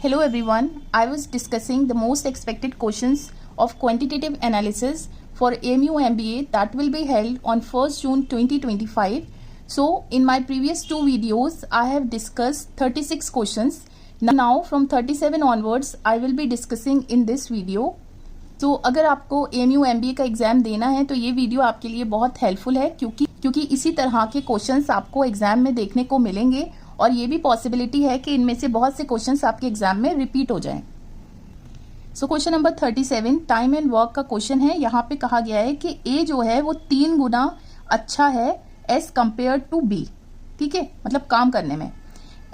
Hello everyone, I was discussing the most expected questions of quantitative analysis for AMU MBA that will be held on 1st June 2025. So in my previous two videos, I have discussed 36 questions. Now from 37 onwards, I will be discussing in this video. तो अगर आपको AMU MBA का exam देना है तो ये video आपके लिए बहुत हेल्पफुल है क्योंकि इसी तरह के क्वेश्चंस आपको एग्जाम में देखने को मिलेंगे और ये भी पॉसिबिलिटी है कि इनमें से बहुत से क्वेश्चंस आपके एग्जाम में रिपीट हो जाएं। So question number 37 time and work का क्वेश्चन है। यहाँ पे कहा गया है कि ए जो है वो 3 गुना अच्छा है एज कंपेयर टू बी, ठीक है, मतलब काम करने में,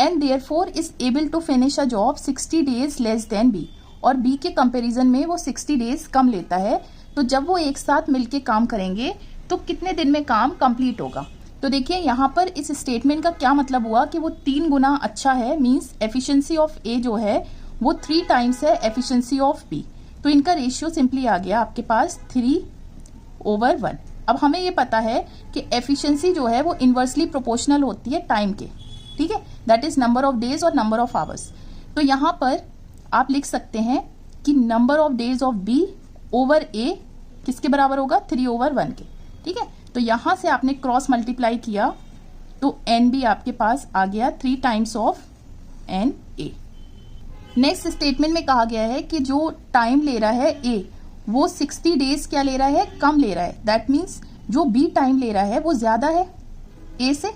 and therefore is able to finish a job 60 days less than B, और बी के कंपेरिजन में वो 60 डेज कम लेता है। तो जब वो एक साथ मिलके काम करेंगे तो कितने दिन में काम कंप्लीट होगा। तो देखिए यहाँ पर इस स्टेटमेंट का क्या मतलब हुआ कि वो 3 गुना अच्छा है, मींस एफिशिएंसी ऑफ ए जो है वो 3 टाइम्स है एफिशिएंसी ऑफ बी। तो इनका रेशियो सिंपली आ गया आपके पास 3/1। अब हमें ये पता है कि एफिशिएंसी जो है वो इनवर्सली प्रोपोर्शनल होती है टाइम के, ठीक है, that is number of days और नंबर ऑफ आवर्स। तो यहाँ पर आप लिख सकते हैं कि number of days of B over A किसके बराबर होगा, 3/1 के, ठीक है। तो यहां से आपने क्रॉस मल्टीप्लाई किया तो एन बी आपके पास आ गया 3 times of N A. Next statement में कहा गया है कि जो टाइम ले रहा है ए वो 60 डेज क्या ले रहा है, कम ले रहा है। दैट मीन्स जो बी टाइम ले रहा है वो ज्यादा है ए से,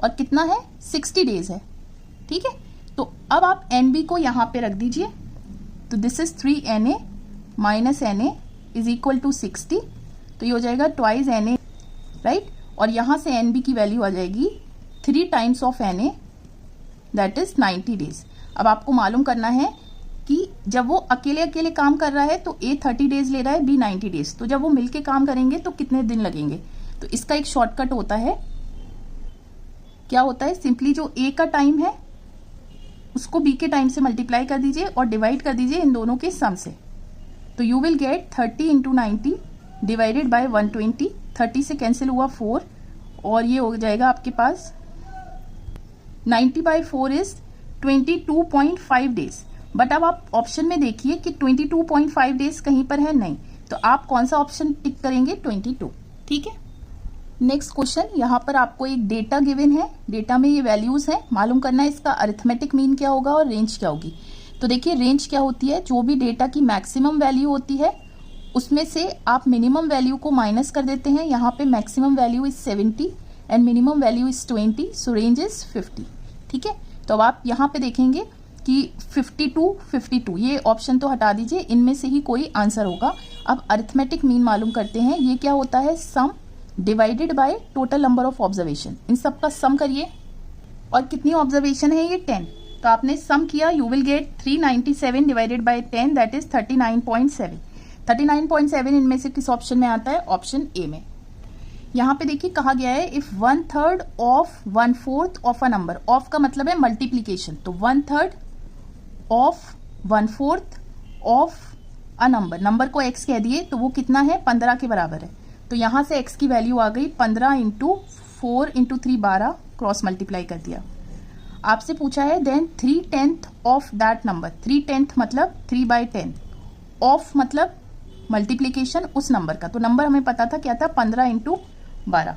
और कितना है, 60 डेज है, ठीक है। तो अब आप एन बी को यहां पे रख दीजिए। तो this is 3 Na minus Na is equal to 60। तो ये हो जाएगा ट्वाइस Na, राइट, और यहां से एन बी की वैल्यू आ जाएगी 3 times of Na, that is 90 days. अब आपको मालूम करना है कि जब वो अकेले अकेले काम कर रहा है तो ए 30 डेज ले रहा है, बी 90 डेज। तो जब वो मिलके काम करेंगे तो कितने दिन लगेंगे। तो इसका एक शॉर्टकट होता है, क्या होता है, सिंपली जो ए का टाइम है उसको बी के टाइम से मल्टीप्लाई कर दीजिए और डिवाइड कर दीजिए इन दोनों के सम से। तो you will gate 30 × 90 divided by 120। 30 से कैंसिल हुआ 4 और ये हो जाएगा आपके पास 90/4 इज 22.5 डेज। बट अब आप ऑप्शन में देखिए कि 22.5 डेज कहीं पर है नहीं, तो आप कौन सा ऑप्शन टिक करेंगे, 22, ठीक है। नेक्स्ट क्वेश्चन, यहाँ पर आपको एक डेटा गिवन है, डेटा में ये वैल्यूज है, मालूम करना है इसका अरिथमेटिक मीन क्या होगा और रेंज क्या होगी। तो देखिए रेंज क्या होती है, जो भी डेटा की मैक्सिमम वैल्यू होती है उसमें से आप मिनिमम वैल्यू को माइनस कर देते हैं। यहाँ पे maximum value is 70 and minimum value is 20, so range is 50, ठीक है। तो अब आप यहाँ पे देखेंगे कि 52 ये ऑप्शन तो हटा दीजिए, इनमें से ही कोई आंसर होगा। अब अरिथमेटिक मीन मालूम करते हैं, ये क्या होता है, sum divided by total number of observation. इन सब का सम करिए, और कितनी ऑब्जर्वेशन है, ये 10। तो आपने सम किया, you will gate 397 divided by 10, that is 39.7। 39.7 इनमें से किस ऑप्शन में आता है, ऑप्शन ए में। यहाँ पे देखिए कहा गया है if 1/3 of 1/4 of a number, of का मतलब है मल्टीप्लीकेशन, तो 1/3 of 1/4 of a number, number को x कह दिए तो वो कितना है, 15 के बराबर है। तो यहां से x की वैल्यू आ गई 15 × 4 × 3 12, क्रॉस मल्टीप्लाई कर दिया। आपसे पूछा है देन 3/10 ऑफ दैट नंबर, 3/10 मतलब 3/10, ऑफ मतलब मल्टीप्लीकेशन उस नंबर का। तो नंबर हमें पता था क्या था, 15 × 12।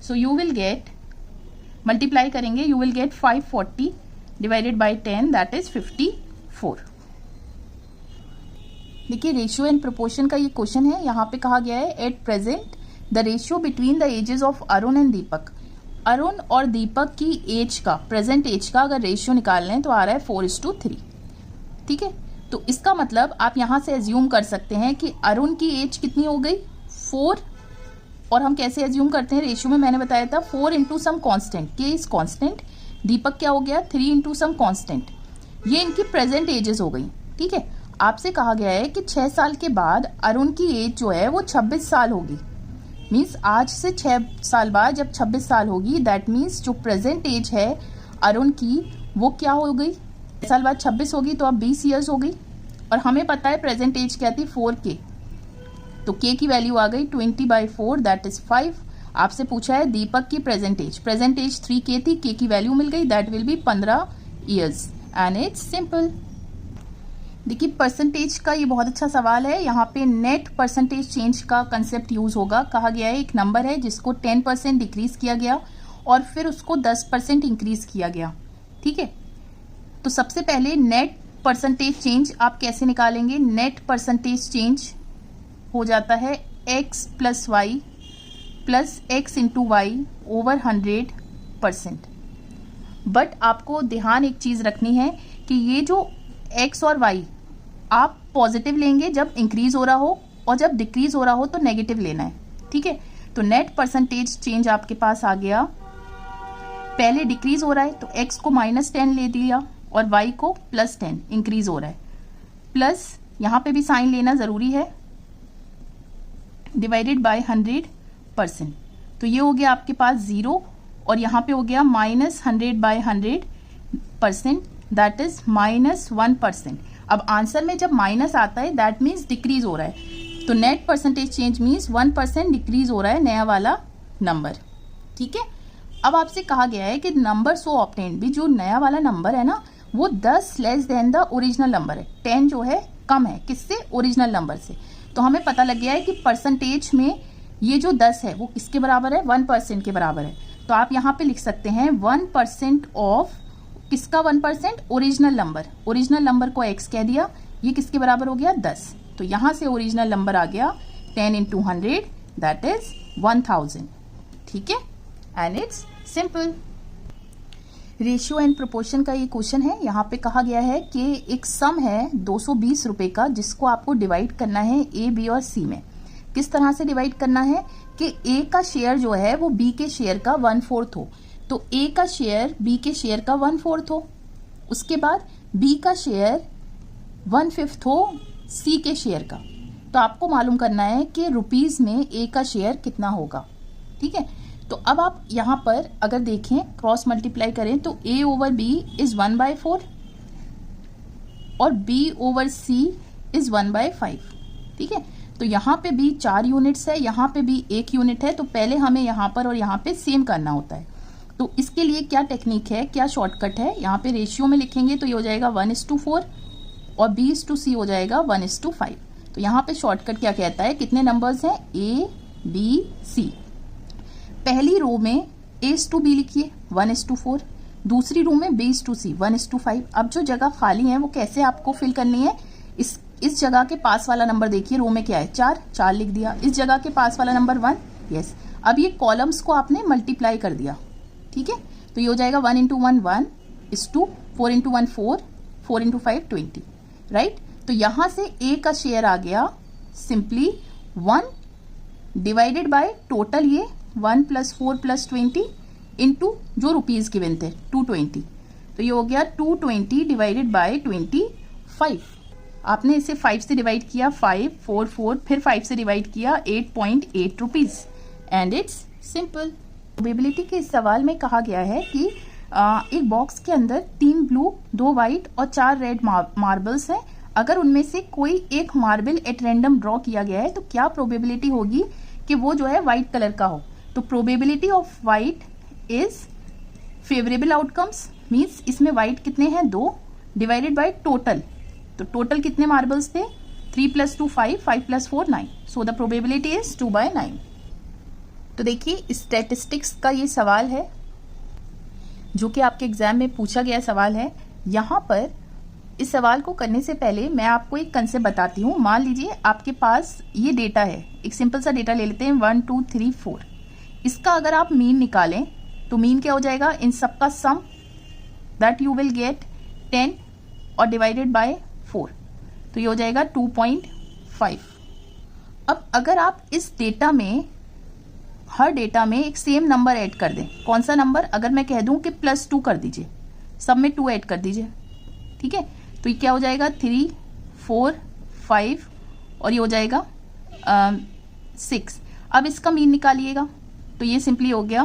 So you will get, multiply करेंगे, you will get 540 divided by 10, that is 54। देखिए रेशियो एंड प्रोपोर्शन का ये क्वेश्चन है। यहाँ पे कहा गया है at present the ratio between the ages of Arun and Deepak. Arun और दीपक की एज का, प्रेजेंट एज का अगर रेशियो निकाल लें तो आ रहा है 4:3, ठीक है। तो इसका मतलब आप यहां से एज्यूम कर सकते हैं कि अरुण की एज कितनी हो गई, 4, और हम कैसे एज्यूम करते हैं, रेशियो में मैंने बताया था 4 × सम कांस्टेंट, के इज कांस्टेंट, दीपक क्या हो गया 3 × सम कांस्टेंट। ये इनकी प्रेजेंट एजेस हो गई, ठीक है। आपसे कहा गया है कि 6 साल के बाद अरुण की एज जो है वो 26 साल होगी, मीन्स आज से 6 साल बाद जब 26 साल होगी, दैट मीन्स जो प्रेजेंट एज है अरुण की वो क्या हो गई, 6 साल बाद 26 होगी तो अब 20 ईयर्स हो गई। और हमें पता है प्रेजेंट एज क्या थी, 4K, तो K की वैल्यू आ गई 20/4, दैट इज 5। आपसे पूछा है दीपक की प्रेजेंट एज 3K थी, K की वैल्यू मिल गई, that will B 15 years, and it's simple. देखिए परसेंटेज का ये बहुत अच्छा सवाल है। यहाँ पे नेट परसेंटेज चेंज का कंसेप्ट यूज होगा। कहा गया है एक नंबर है जिसको 10% डिक्रीज किया गया और फिर उसको 10% इंक्रीज किया गया। ठीक है, तो सबसे पहले नेट परसेंटेज चेंज आप कैसे निकालेंगे? नेट परसेंटेज चेंज हो जाता है x plus y plus x into y over 100%। But आपको ध्यान एक चीज रखनी है कि ये जो x और y आप पॉजिटिव लेंगे जब इंक्रीज हो रहा हो और जब डिक्रीज हो रहा हो तो नेगेटिव लेना है। ठीक है, तो नेट परसेंटेज चेंज आपके पास आ गया। पहले डिक्रीज हो रहा है तो x को -10 ले दिया और y को +10 इंक्रीज हो रहा है, प्लस यहां पे भी साइन लेना जरूरी है, डिवाइडेड बाय 100%। तो ये हो गया आपके पास 0 और यहाँ पे हो गया -100/100%, दैट इज -1%। अब आंसर में जब माइनस आता है दैट मीन्स डिक्रीज हो रहा है, तो net percentage change means 1% decrease हो रहा है नया वाला नंबर। ठीक है, अब आपसे कहा गया है कि नंबर सो ऑब्टेन्ड, भी जो नया वाला नंबर है ना वो 10 less than the original number है। 10 जो है कम है किससे? ओरिजिनल नंबर से। तो हमें पता लग गया है कि परसेंटेज में ये जो 10 है वो किसके बराबर है? 1% के बराबर है। तो आप यहाँ पे लिख सकते हैं 1% ऑफ किसका 1%? Original number. ओरिजिनल नंबर को x कह दिया, ये किसके बराबर हो गया? 10। तो यहाँ से ओरिजिनल नंबर आ गया 10 × 100 दैट इज 1000। ठीक है, and it's simple. Ratio and proportion का ये क्वेश्चन है। यहाँ पे कहा गया है कि एक सम है 220 रुपए का जिसको आपको डिवाइड करना है ए, बी और सी में। किस तरह से डिवाइड करना है कि ए का शेयर जो है वो बी के शेयर का 1/4 हो, तो ए का शेयर बी के शेयर का 1/4 हो, उसके बाद बी का शेयर 1/5 हो सी के शेयर का। तो आपको मालूम करना है कि रुपीज में ए का शेयर कितना होगा। ठीक है, तो अब आप यहाँ पर अगर देखें क्रॉस मल्टीप्लाई करें तो a ओवर b इज 1/4 और b ओवर c इज 1/5। ठीक है, तो यहाँ पे b 4 यूनिट्स है, यहाँ पे b 1 यूनिट है, तो पहले हमें यहाँ पर और यहाँ पे सेम करना होता है। तो इसके लिए क्या टेक्निक है, क्या शॉर्टकट है? यहाँ पे रेशियो में लिखेंगे तो ये हो जाएगा 1:4 और b/c हो जाएगा 1:5। तो यहाँ पे शॉर्टकट क्या कहता है? कितने नंबर्स हैं? a, b, c। पहली रो में a/b लिखिए 1:4, दूसरी रो में b/c 1:5। अब जो जगह खाली है वो कैसे आपको फिल करनी है? इस जगह के पास वाला नंबर देखिए, रो में क्या है? 4 लिख दिया। इस जगह के पास वाला नंबर 1, यस। अब ये कॉलम्स को आपने मल्टीप्लाई कर दिया। ठीक है, तो ये हो जाएगा 1 × 1 1 is 2, 4 × 1 4, 4 × 5 20, राइट। तो यहां से a का शेयर आ गया सिंपली 1 डिवाइडेड बाय टोटल ये 1 + 4 + 20 इंटू जो रुपीज गिवन थे 220। तो ये हो गया 220 डिवाइडेड बाय 25। आपने इसे 5 से डिवाइड किया 5, 4, 4, फिर 5 से डिवाइड किया 8.8 rupees, and it's simple. Probability के इस सवाल में कहा गया है कि एक बॉक्स के अंदर 3 ब्लू, 2 व्हाइट और 4 रेड मार्बल्स हैं। अगर उनमें से कोई एक मार्बल एट रैंडम ड्रॉ किया गया है तो क्या प्रोबेबिलिटी होगी कि वो जो है व्हाइट कलर का हो? तो probability of white is favourable outcomes, means इसमें व्हाइट कितने हैं? 2 डिवाइडेड बाय टोटल। तो टोटल कितने मार्बल्स थे? 3 + 2 5, 5 + 4 9, सो द प्रोबेबिलिटी इज 2/9। तो देखिए स्टैटिस्टिक्स का ये सवाल है जो कि आपके एग्जाम में पूछा गया सवाल है। यहाँ पर इस सवाल को करने से पहले मैं आपको एक कंसेप्ट बताती हूँ। मान लीजिए आपके पास ये डेटा है, एक सिंपल सा डेटा ले लेते हैं 1 2 3 4। इसका अगर आप मीन निकालें तो मीन क्या हो जाएगा? इन सबका सम, दैट यू विल गेट 10 और डिवाइडेड बाय 4, तो ये हो जाएगा 2.5। अब अगर आप इस डेटा में हर डेटा में एक सेम नंबर ऐड कर दें, कौन सा नंबर? अगर मैं कह दूं कि +2 कर दीजिए, सब में 2 ऐड कर दीजिए। ठीक है, तो ये क्या हो जाएगा? 3, 4, 5 और ये हो जाएगा 6। अब इसका मीन निकालिएगा तो ये सिंपली हो गया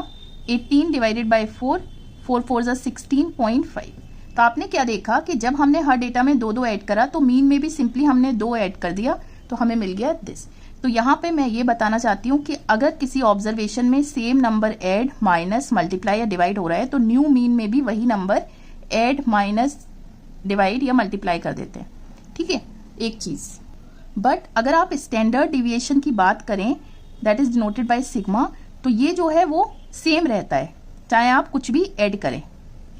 18 डिवाइडेड बाय 4, 4 4 = 16.5। तो आपने क्या देखा कि जब हमने हर डेटा में 2 ऐड करा तो मीन में भी सिंपली हमने 2 ऐड कर दिया, तो हमें मिल गया दिस। तो यहाँ पे मैं ये बताना चाहती हूँ कि अगर किसी ऑब्जर्वेशन में same number add, minus, multiply या डिवाइड हो रहा है तो न्यू मीन में भी वही नंबर ऐड, माइनस, डिवाइड या मल्टीप्लाई कर देते हैं। ठीक है, एक चीज। बट अगर आप स्टैंडर्ड डिविएशन की बात करें, that is denoted by sigma, तो ये जो है वो सेम रहता है चाहे आप कुछ भी ऐड करें।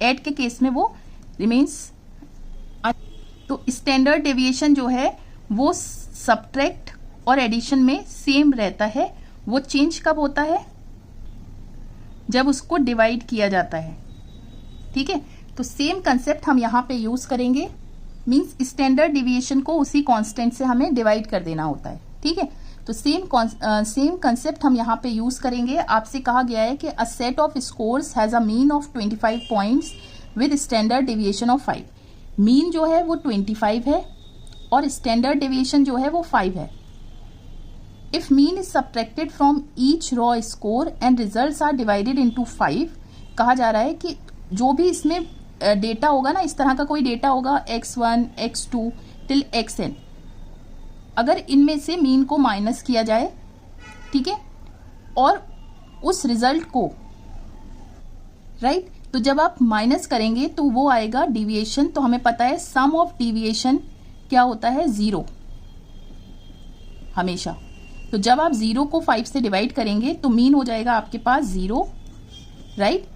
ऐड के केस में वो रिमेन्स। तो स्टैंडर्ड डेविएशन जो है वो सबट्रैक्ट और एडिशन में सेम रहता है। वो चेंज कब होता है? जब उसको डिवाइड किया जाता है। ठीक है, तो सेम कंसेप्ट हम यहाँ पे यूज करेंगे। मींस स्टैंडर्ड डिविएशन को उसी कांस्टेंट से हमें डिवाइड कर देना होता है। ठीक है, तो सेम कंसेप्ट हम यहाँ पे यूज करेंगे। आपसे कहा गया है कि a set of scores has a mean of 25 points with standard deviation of 5। Mean जो है वो 25 है और स्टैंडर्ड डेविएशन जो है वो 5 है। If mean is subtracted from each raw score and results are divided into 5, कहा जा रहा है कि जो भी इसमें डेटा होगा ना, इस तरह का कोई डेटा होगा x1, x2 टिल xn, अगर इनमें से मीन को माइनस किया जाए, ठीक है, और उस रिजल्ट को राइट, तो जब आप माइनस करेंगे तो वो आएगा डिविएशन। तो हमें पता है सम ऑफ डिविएशन क्या होता है? 0 हमेशा। तो जब आप 0 को 5 से डिवाइड करेंगे तो मीन हो जाएगा आपके पास 0, राइट।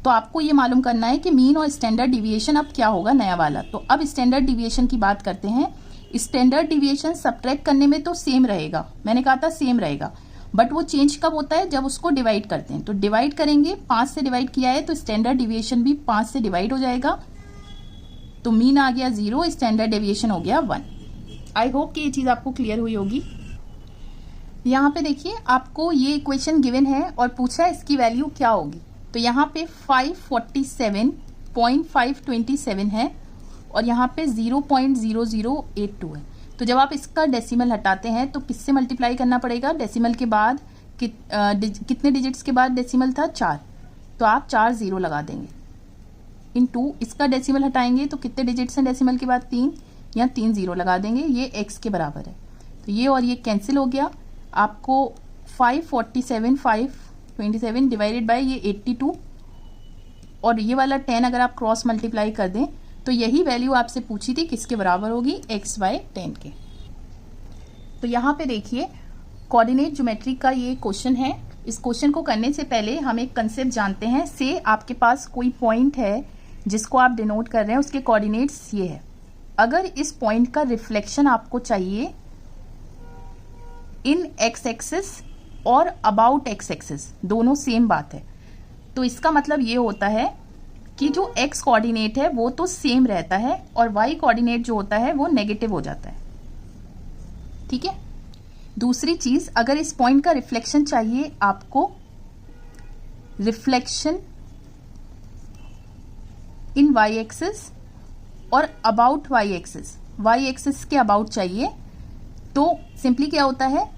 तो आपको ये मालूम करना है कि मीन और स्टैंडर्ड डिविएशन अब क्या होगा नया वाला। तो अब स्टैंडर्ड डिविएशन की बात करते हैं। स्टैंडर्ड डिविएशन सबट्रैक्ट करने में तो सेम रहेगा, मैंने कहा था सेम रहेगा, बट वो चेंज कब होता है? जब उसको डिवाइड करते हैं। तो डिवाइड करेंगे, 5 से डिवाइड किया है तो स्टैंडर्ड डिविएशन भी 5 से डिवाइड हो जाएगा। तो मीन आ गया 0, स्टैंडर्ड डेविएशन हो गया 1। आई होप कि ये चीज आपको क्लियर हुई होगी। यहाँ पे देखिए, आपको ये इक्वेशन गिवन है और पूछा है इसकी वैल्यू क्या होगी। तो यहाँ पे 547.527 है और यहाँ पे 0.0082 है। तो जब आप इसका डेसिमल हटाते हैं तो किससे मल्टीप्लाई करना पड़ेगा? डेसिमल के बाद कितने डिजिट्स के बाद डेसिमल था? 4। तो आप 4 0 लगा देंगे इनटू इसका डेसिमल हटाएंगे तो कितने डिजिट्स हैं डेसिमल के बाद? 3, या 3 0 लगा देंगे। ये x के बराबर है, तो ये और ये कैंसिल हो गया। आपको 547.527 डिवाइडेड बाय ये 82 और ये वाला 10 अगर आप क्रॉस मल्टीप्लाई कर दें तो यही वैल्यू आपसे पूछी थी किसके बराबर होगी? x/10 के। तो यहाँ पे देखिए, कोऑर्डिनेट ज्योमेट्री का ये क्वेश्चन है। इस क्वेश्चन को करने से पहले हम एक कंसेप्ट जानते हैं। से आपके पास कोई पॉइंट है जिसको आप डिनोट कर रहे हैं, उसके कोऑर्डिनेट्स ये है। अगर इस पॉइंट का रिफ्लेक्शन आपको चाहिए इन x एक्सिस और अबाउट x एक्सिस, दोनों सेम बात है, तो इसका मतलब ये होता है कि जो x कोऑर्डिनेट है वो तो सेम रहता है और y कोऑर्डिनेट जो होता है वो नेगेटिव हो जाता है। ठीक है, दूसरी चीज, अगर इस पॉइंट का रिफ्लेक्शन चाहिए आपको, रिफ्लेक्शन इन y एक्सिस और about y axis, y axis के अबाउट चाहिए, तो सिंपली क्या होता है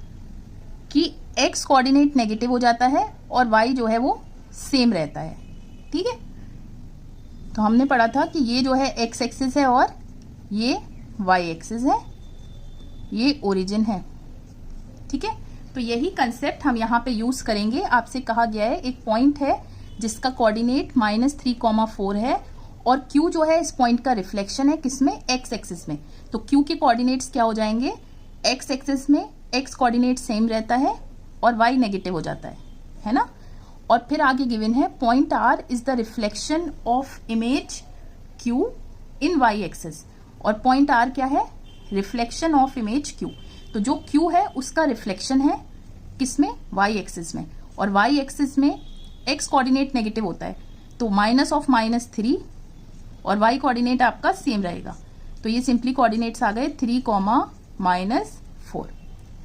कि x कोऑर्डिनेट नेगेटिव हो जाता है और y जो है वो सेम रहता है। ठीक है, तो हमने पढ़ा था कि ये जो है x एक्सिस है और ये y एक्सिस है, ये ओरिजिन है। ठीक है, तो यही कंसेप्ट हम यहाँ पे यूज करेंगे। आपसे कहा गया है एक पॉइंट है जिसका कोऑर्डिनेट -3,4 है और q जो है इस पॉइंट का रिफ्लेक्शन है किसमें? x एक्सिस में। तो q के कोऑर्डिनेट्स क्या हो जाएंगे? x एक्सिस में x कोऑर्डिनेट सेम रहता है और y नेगेटिव हो जाता है ना। और फिर आगे गिवन है point r is the reflection of image q in y axis, और पॉइंट r क्या है? Reflection of image q। तो जो q है उसका रिफ्लेक्शन है किसमें? y एक्सिस में, और y एक्सिस में x कोऑर्डिनेट नेगेटिव होता है तो -3 और y कोऑर्डिनेट आपका सेम रहेगा। तो ये सिंपली कोऑर्डिनेट्स आ गए 3, -4,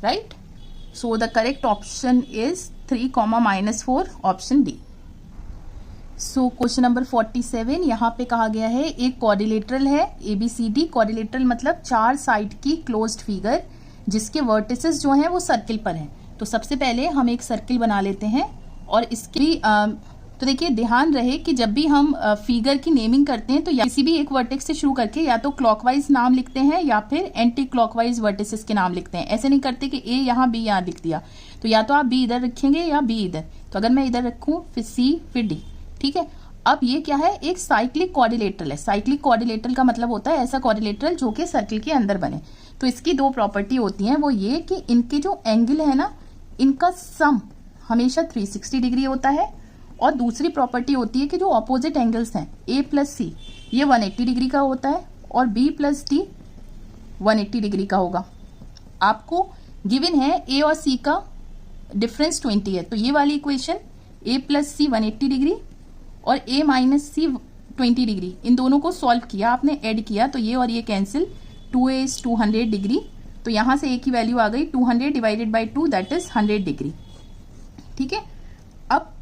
right. So the correct option is 3, -4, option D. So question number 47, यहाँ पे कहा गया है एक क्वाड्रिलेटरल है ABCD। क्वाड्रिलेटरल मतलब 4 साइड की क्लोज्ड फिगर जिसके वर्टिसेस जो हैं वो सर्किल पर हैं। तो सबसे पहले हम एक सर्किल बना लेते हैं और इसकी तो देखिए ध्यान रहे कि जब भी हम फिगर की नेमिंग करते हैं तो या किसी भी एक वर्टेक्स से शुरू करके या तो क्लॉकवाइज नाम लिखते हैं या फिर एंटी क्लॉकवाइज वर्टिसेस के नाम लिखते हैं। ऐसे नहीं करते कि ए यहाँ बी यहाँ लिख दिया, तो या तो आप बी इधर रखेंगे या बी इधर। तो अगर मैं इधर रखूँ फिर सी फिर डी। ठीक है, अब ये क्या है, एक साइक्लिक क्वाड्रिलेटरल है। साइक्लिक क्वाड्रिलेटरल का मतलब होता है ऐसा क्वाड्रिलेटरल जो कि सर्किल के अंदर बने। तो इसकी दो प्रॉपर्टी होती हैं, वो ये कि इनके जो एंगल है ना, इनका सम हमेशा 360 डिग्री होता है, और दूसरी प्रॉपर्टी होती है कि जो ऑपोजिट एंगल्स हैं ए प्लस सी ये 180 डिग्री का होता है और बी प्लस डी 180 डिग्री का होगा। आपको गिवन है ए और सी का डिफरेंस 20 है, तो ये वाली इक्वेशन ए प्लस सी 180 डिग्री और ए माइनस सी 20 डिग्री, इन दोनों को सॉल्व किया आपने, ऐड किया तो ये और ये कैंसिल, 2a is 200 डिग्री, तो यहां से a की वैल्यू आ गई 200 divided by 2 that is 100 degree. ठीक है, अब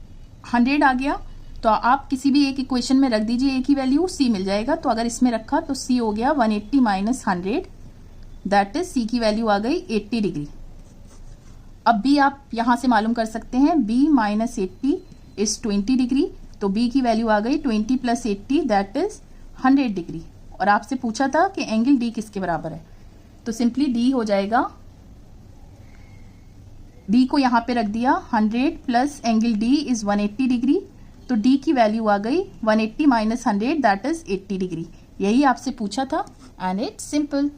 100 आ गया तो आप किसी भी एक इक्वेशन में रख दीजिए a की वैल्यू, c मिल जाएगा। तो अगर इसमें रखा तो c हो गया 180 माइनस 100 दैट इज c की वैल्यू आ गई 80 डिग्री। अब b आप यहां से मालूम कर सकते हैं, b माइनस 80 इज 20 डिग्री, तो b की वैल्यू आ गई 20 प्लस 80 दैट इज 100 डिग्री। और आपसे पूछा था कि एंगल d किसके बराबर है, तो सिंपली d हो जाएगा, d को यहां पे रख दिया 100 plus angle d is 180 degree, तो d की वैल्यू आ गई 180 माइनस 100 दैट इज 80 डिग्री। यही आपसे पूछा था एंड इट्स सिंपल।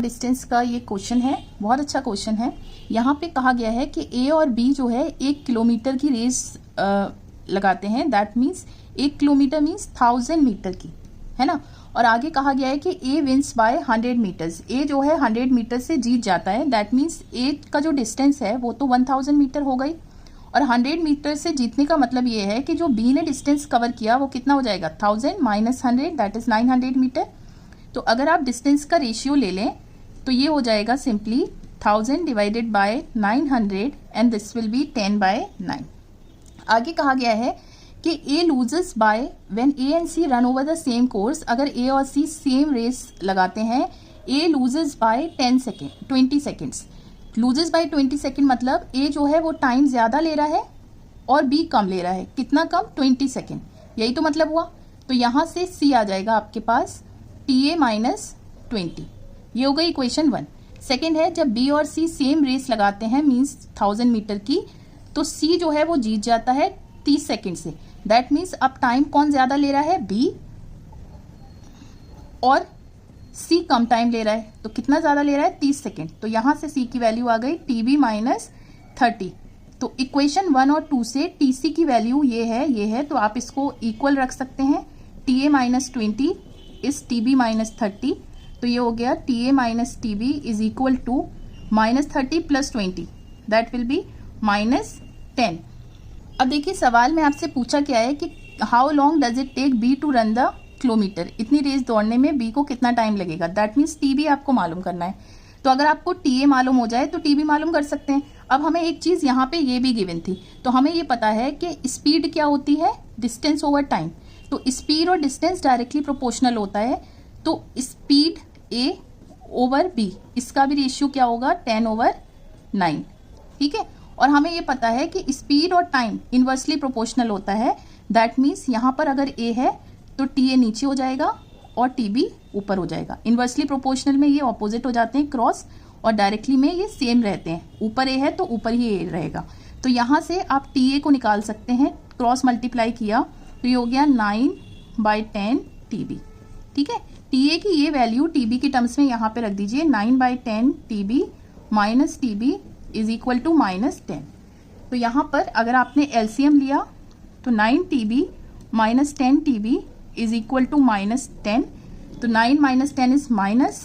डिस्टेंस का ये क्वेश्चन है, बहुत अच्छा क्वेश्चन है। यहाँ पे कहा गया है कि a और b जो है 1 किलोमीटर की रेस लगाते हैं, that means 1 kilometre means 1000 metre की, है ना। और आगे कहा गया है कि a wins by 100 metres, a जो है 100 मीटर से जीत जाता है, दैट मीन्स a का जो डिस्टेंस है वो तो 1000 मीटर हो गई, और 100 मीटर से जीतने का मतलब ये है कि जो b ने डिस्टेंस कवर किया वो कितना हो जाएगा, 1000 माइनस 100 दैट इज 900 मीटर। तो अगर आप डिस्टेंस का रेशियो ले लें तो ये हो जाएगा simply 1000 divided by 900 and this will be 10 by 9। आगे कहा गया है कि A loses by when A and C run over the same course, अगर A और C सेम रेस लगाते हैं, A loses by 20 seconds। loses by 20 second मतलब A जो है वो टाइम ज्यादा ले रहा है और B कम ले रहा है, कितना कम, 20 सेकेंड, यही तो मतलब हुआ। तो यहां से C आ जाएगा आपके पास TA माइनस 20, ये हो गई इक्वेशन 1। सेकेंड है, जब B और C सेम रेस लगाते हैं मीन्स 1000 मीटर की, तो C जो है वो जीत जाता है 30 सेकेंड से, दैट मीन्स अब टाइम कौन ज्यादा ले रहा है, B, और C कम टाइम ले रहा है, तो कितना ज्यादा ले रहा है, 30 सेकेंड। तो यहां से C की वैल्यू आ गई TB माइनस 30। तो इक्वेशन 1 और 2 से TC की वैल्यू ये है, तो आप इसको इक्वल रख सकते हैं, TA minus 20 is TB minus 30, तो ये हो गया TA minus TB is equal to minus 30 plus 20 that will be minus 10। अब देखिए सवाल में आपसे पूछा क्या है कि how long does it take B to run the kilometre, इतनी रेस दौड़ने में बी को कितना टाइम लगेगा, दैट मीन्स टीबी आपको मालूम करना है। तो अगर आपको टीए मालूम हो जाए तो टीबी मालूम कर सकते हैं। अब हमें एक चीज यहाँ पे ये भी गिवन थी, तो हमें ये पता है कि स्पीड क्या होती है, डिस्टेंस ओवर टाइम। तो स्पीड और डिस्टेंस डायरेक्टली प्रोपोर्शनल होता है, तो स्पीड ए ओवर बी, इसका भी रेशियो क्या होगा, 10/9। ठीक है, और हमें ये पता है कि स्पीड और टाइम इनवर्सली प्रोपोर्शनल होता है, दैट मीन्स यहाँ पर अगर ए है तो टी ए नीचे हो जाएगा और टी बी ऊपर हो जाएगा। इनवर्सली प्रोपोर्शनल में ये ऑपोजिट हो जाते हैं क्रॉस, और डायरेक्टली में ये सेम रहते हैं, ऊपर ए है तो ऊपर ही ए रहेगा। तो यहाँ से आप टी ए को निकाल सकते हैं, क्रॉस मल्टीप्लाई किया तो ये हो गया 9/10 टी बी। ठीक है, टी ए की ये वैल्यू टी बी की टर्म्स में यहाँ पे रख दीजिए, 9/10 T B minus T B is equal to minus 10। तो यहाँ पर अगर आपने एलसीएम लिया तो 9 TB minus 10 TB is equal to minus 10, तो 9 minus 10 is minus,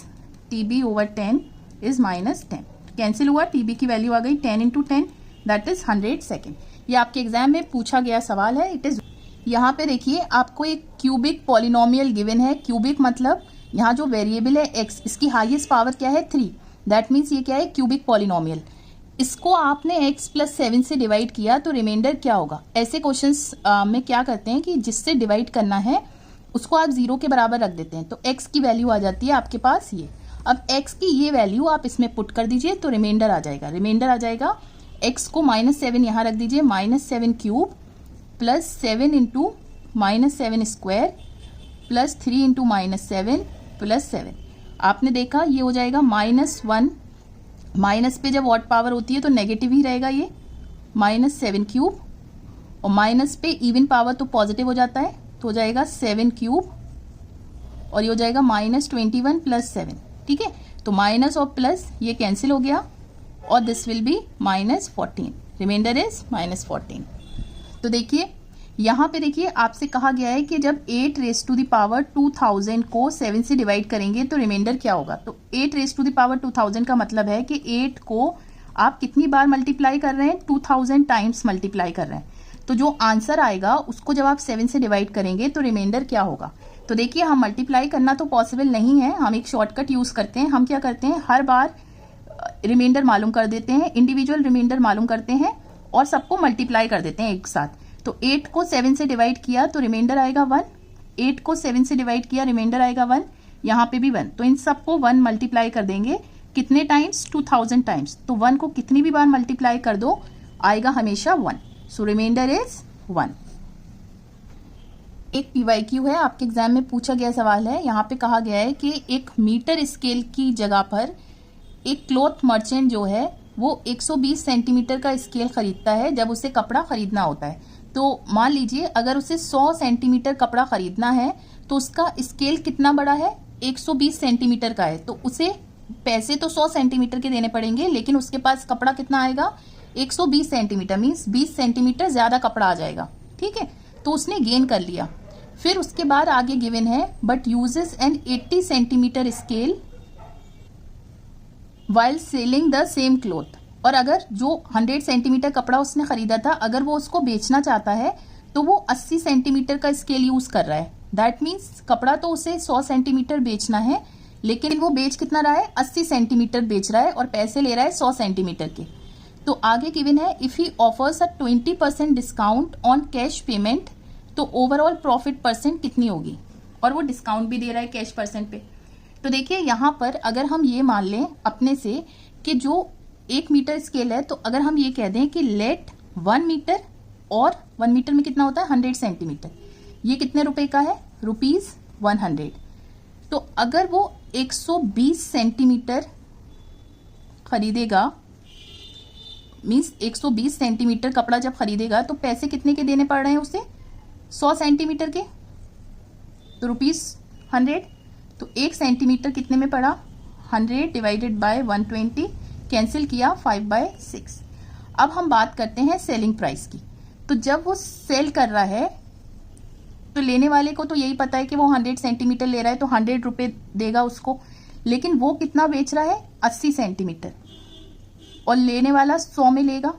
TB over 10 is minus 10, cancel हुआ, TB की वैल्यू आ गई 10 × 10 दैट इज 100 सेकेंड। ये आपके एग्जाम में पूछा गया सवाल है, इट इज। यहाँ पे देखिए आपको एक क्यूबिक पॉलिनोमियल गिवन है, क्यूबिक मतलब यहाँ जो वेरिएबल है x, इसकी हाईएस्ट पावर क्या है 3, दैट मीन्स ये क्या है, क्यूबिक पॉलिनोमियल। इसको आपने x प्लस 7 से डिवाइड किया तो रिमाइंडर क्या होगा। ऐसे क्वेश्चंस में क्या करते हैं कि जिससे डिवाइड करना है उसको आप 0 के बराबर रख देते हैं, तो x की वैल्यू आ जाती है आपके पास ये। अब x की ये वैल्यू आप इसमें पुट कर दीजिए तो रिमाइंडर आ जाएगा, x को -7 यहाँ रख दीजिए, -7 cube plus 7 × -7 square plus 3 × -7 plus 7। आपने देखा ये हो जाएगा -1, माइनस पे जब ऑड पावर होती है तो नेगेटिव ही रहेगा ये, -7 क्यूब, और माइनस पे इवन पावर तो पॉजिटिव हो जाता है तो हो जाएगा 7 क्यूब और ये हो जाएगा -21 + 7। ठीक है, तो माइनस और प्लस ये कैंसिल हो गया और this will be -14, reminder is -14। तो देखिए यहाँ पे देखिए आपसे कहा गया है कि जब 8⁻2000 को 7 से डिवाइड करेंगे तो रिमाइंडर क्या होगा। तो 8⁻2000 का मतलब है कि 8 को आप कितनी बार मल्टीप्लाई कर रहे हैं, 2000 टाइम्स मल्टीप्लाई कर रहे हैं। तो जो आंसर आएगा उसको जब आप 7 से डिवाइड करेंगे तो रिमाइंडर क्या होगा। तो देखिए हम मल्टीप्लाई करना तो पॉसिबल नहीं है, हम एक शॉर्टकट यूज करते हैं। हम क्या करते हैं, हर बार रिमाइंडर मालूम कर देते हैं, इंडिविजुअल रिमाइंडर मालूम करते हैं और सबको मल्टीप्लाई कर देते हैं एक साथ। तो 8 को 7 से डिवाइड किया तो रिमाइंडर आएगा 1, 8 को 7 से डिवाइड किया रिमाइंडर आएगा 1, यहाँ पे भी 1। तो इन सबको 1 मल्टीप्लाई कर देंगे कितने टाइम्स, 2000 टाइम्स। तो 1 को कितनी भी बार मल्टीप्लाई कर दो आएगा हमेशा 1। सो रिमाइंडर इज 1। एक PYQ है, आपके एग्जाम में पूछा गया सवाल है। यहाँ पे कहा गया है कि एक मीटर स्केल की जगह पर एक क्लॉथ मर्चेंट जो है वो 120 सेंटीमीटर का स्केल खरीदता है जब उसे कपड़ा खरीदना होता है। तो मान लीजिए अगर उसे 100 सेंटीमीटर कपड़ा खरीदना है तो उसका स्केल कितना बड़ा है, 120 सेंटीमीटर का है। तो उसे पैसे तो 100 सेंटीमीटर के देने पड़ेंगे, लेकिन उसके पास कपड़ा कितना आएगा, 120 सेंटीमीटर, मीन्स 20 सेंटीमीटर ज्यादा कपड़ा आ जाएगा। ठीक है, तो उसने गेन कर लिया। फिर उसके बाद आगे गिवन है but uses an 80 centimetre scale while selling the same cloth. और अगर जो 100 सेंटीमीटर कपड़ा उसने खरीदा था अगर वो उसको बेचना चाहता है तो वो 80 सेंटीमीटर का स्केल यूज कर रहा है। दैट मीन्स कपड़ा तो उसे 100 सेंटीमीटर बेचना है, लेकिन वो बेच कितना रहा है, 80 सेंटीमीटर बेच रहा है और पैसे ले रहा है 100 सेंटीमीटर के। तो आगे गिवन है if he offers a 20% discount on cash payment तो ओवरऑल प्रॉफिट परसेंट कितनी होगी, और वो डिस्काउंट भी दे रहा है कैश परसेंट पे। तो देखिए यहाँ पर अगर हम ये मान लें अपने से कि जो 1 मीटर स्केल है, तो अगर हम ये कह दें कि लेट 1 मीटर, और 1 मीटर में कितना होता है 100 सेंटीमीटर, ये कितने रुपए का है, ₹100। तो अगर वो 120 सेंटीमीटर खरीदेगा, मीन्स 120 सेंटीमीटर कपड़ा जब खरीदेगा तो पैसे कितने के देने पड़ रहे हैं उसे, 100 सेंटीमीटर के, तो ₹100। तो 1 सेंटीमीटर कितने में पड़ा, 100 डिवाइडेड बाय 120, कैंसिल किया 5/6। अब हम बात करते हैं सेलिंग प्राइस की। तो जब वो सेल कर रहा है तो लेने वाले को तो यही पता है कि वो 100 सेंटीमीटर ले रहा है तो 100 रुपए देगा उसको, लेकिन वो कितना बेच रहा है, 80 सेंटीमीटर, और लेने वाला 100 में लेगा।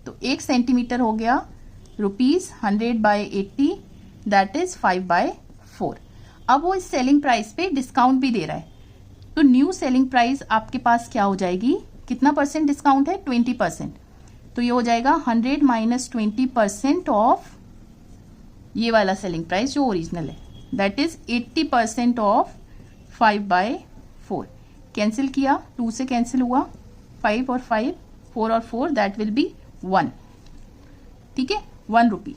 तो 1 सेंटीमीटर हो गया ₹100/80, दैट इज 5/4। अब वो इस सेलिंग प्राइस पे डिस्काउंट भी दे रहा है, तो न्यू सेलिंग प्राइस आपके पास क्या हो जाएगी, कितना परसेंट डिस्काउंट है, 20%। तो ये हो जाएगा 100 माइनस 20% ऑफ ये वाला सेलिंग प्राइस जो ओरिजिनल है, दैट इज 80% ऑफ 5/4। कैंसिल किया, 2 से कैंसिल हुआ, 5 और 5, 4 और 4, दैट विल बी 1। ठीक है, 1 रुपी,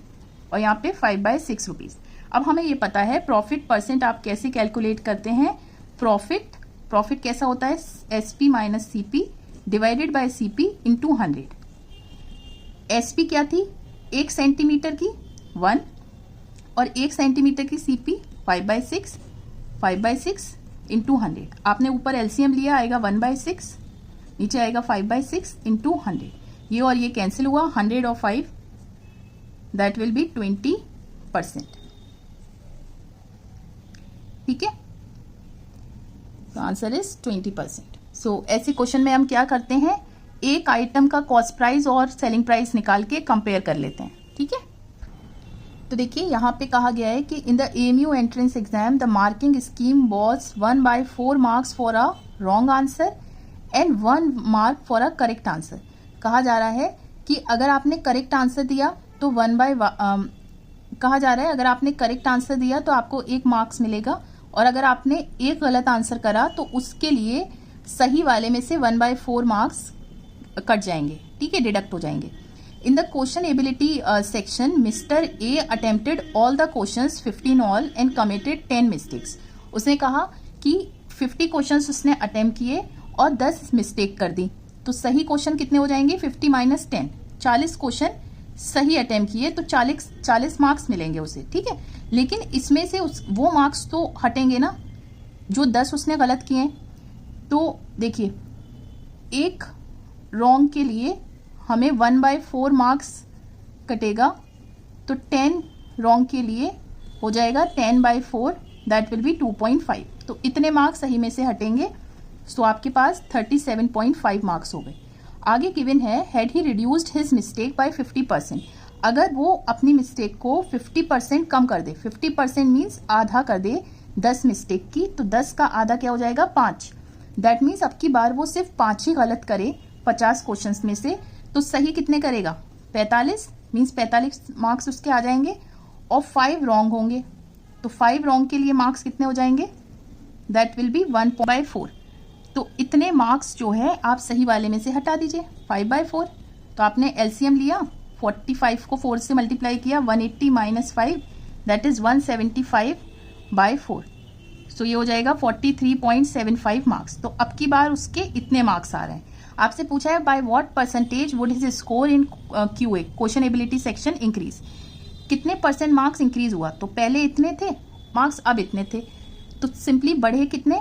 और यहाँ पे 5/6 रुपीज। अब हमें ये पता है प्रॉफिट परसेंट आप कैसे कैलकुलेट करते हैं। प्रॉफिट कैसा होता है, SP minus CP divided by CP into 100। SP क्या थी, 1 सेंटीमीटर की 1, और 1 सेंटीमीटर की CP 5/6 इंटू 100। आपने ऊपर LCM लिया, आएगा 1/6, नीचे आएगा 5/6 इंटू 100। ये और ये कैंसिल हुआ, 100 और 5, दैट विल बी 20%। ठीक है, तो आंसर इज 20%। सो ऐसे क्वेश्चन में हम क्या करते हैं, एक आइटम का कॉस्ट प्राइस और सेलिंग प्राइस निकाल के कंपेयर कर लेते हैं। ठीक है, तो देखिए यहाँ पे कहा गया है कि in the AMU entrance exam the marking scheme was 1/4 marks for a wrong answer and 1 mark for a correct answer. कहा जा रहा है कि अगर आपने करेक्ट आंसर दिया तो कहा जा रहा है अगर आपने करेक्ट आंसर दिया तो आपको 1 मार्क्स मिलेगा, और अगर आपने एक गलत आंसर करा तो उसके लिए सही वाले में से 1/4 मार्क्स कट जाएंगे। ठीक है, डिडक्ट हो जाएंगे। In the question ability section mister A attempted all the questions 15 all and committed 10 mistakes. उसने कहा कि 50 क्वेश्चंस उसने अटेम्प्ट किए और 10 मिस्टेक कर दी। तो सही क्वेश्चन कितने हो जाएंगे, 50 माइनस 10, 40 क्वेश्चन सही अटेम्प्ट किए तो 40 मार्क्स मिलेंगे उसे, ठीक है। लेकिन इसमें से वो मार्क्स तो हटेंगे ना जो 10 उसने गलत किए। तो देखिए, एक रॉन्ग के लिए हमें 1/4 मार्क्स कटेगा, तो 10 रॉन्ग के लिए हो जाएगा 10/4, दैट विल बी 2.5। तो इतने मार्क्स सही में से हटेंगे। सो आपके पास 37.5 मार्क्स हो गए। आगे गिवन है, had he reduced his mistake by 50%। अगर वो अपनी मिस्टेक को 50% कम कर दे, 50% मीन्स आधा कर दे 10 मिस्टेक की, तो 10 का आधा क्या हो जाएगा 5। दैट मीन्स अब की बार वो सिर्फ 5 ही गलत करे 50 क्वेश्चंस में से, तो सही कितने करेगा 45, मीन्स 45 मार्क्स उसके आ जाएंगे। और 5 रॉन्ग होंगे, तो 5 रॉन्ग के लिए मार्क्स कितने हो जाएंगे, दैट विल बी 1/4। तो इतने मार्क्स जो है आप सही वाले में से हटा दीजिए 5/4। तो आपने एलसीएम लिया, 45 को 4 से मल्टीप्लाई किया, 180 माइनस 5 दैट इज 175/4। सो ये हो जाएगा 43.75 मार्क्स। तो अब की बार उसके इतने मार्क्स आ रहे हैं। आपसे पूछा है by what percentage would his score in QA question ability section increase. कितने परसेंट मार्क्स इंक्रीज हुआ, तो पहले इतने थे मार्क्स, अब इतने थे, तो सिंपली बढ़े कितने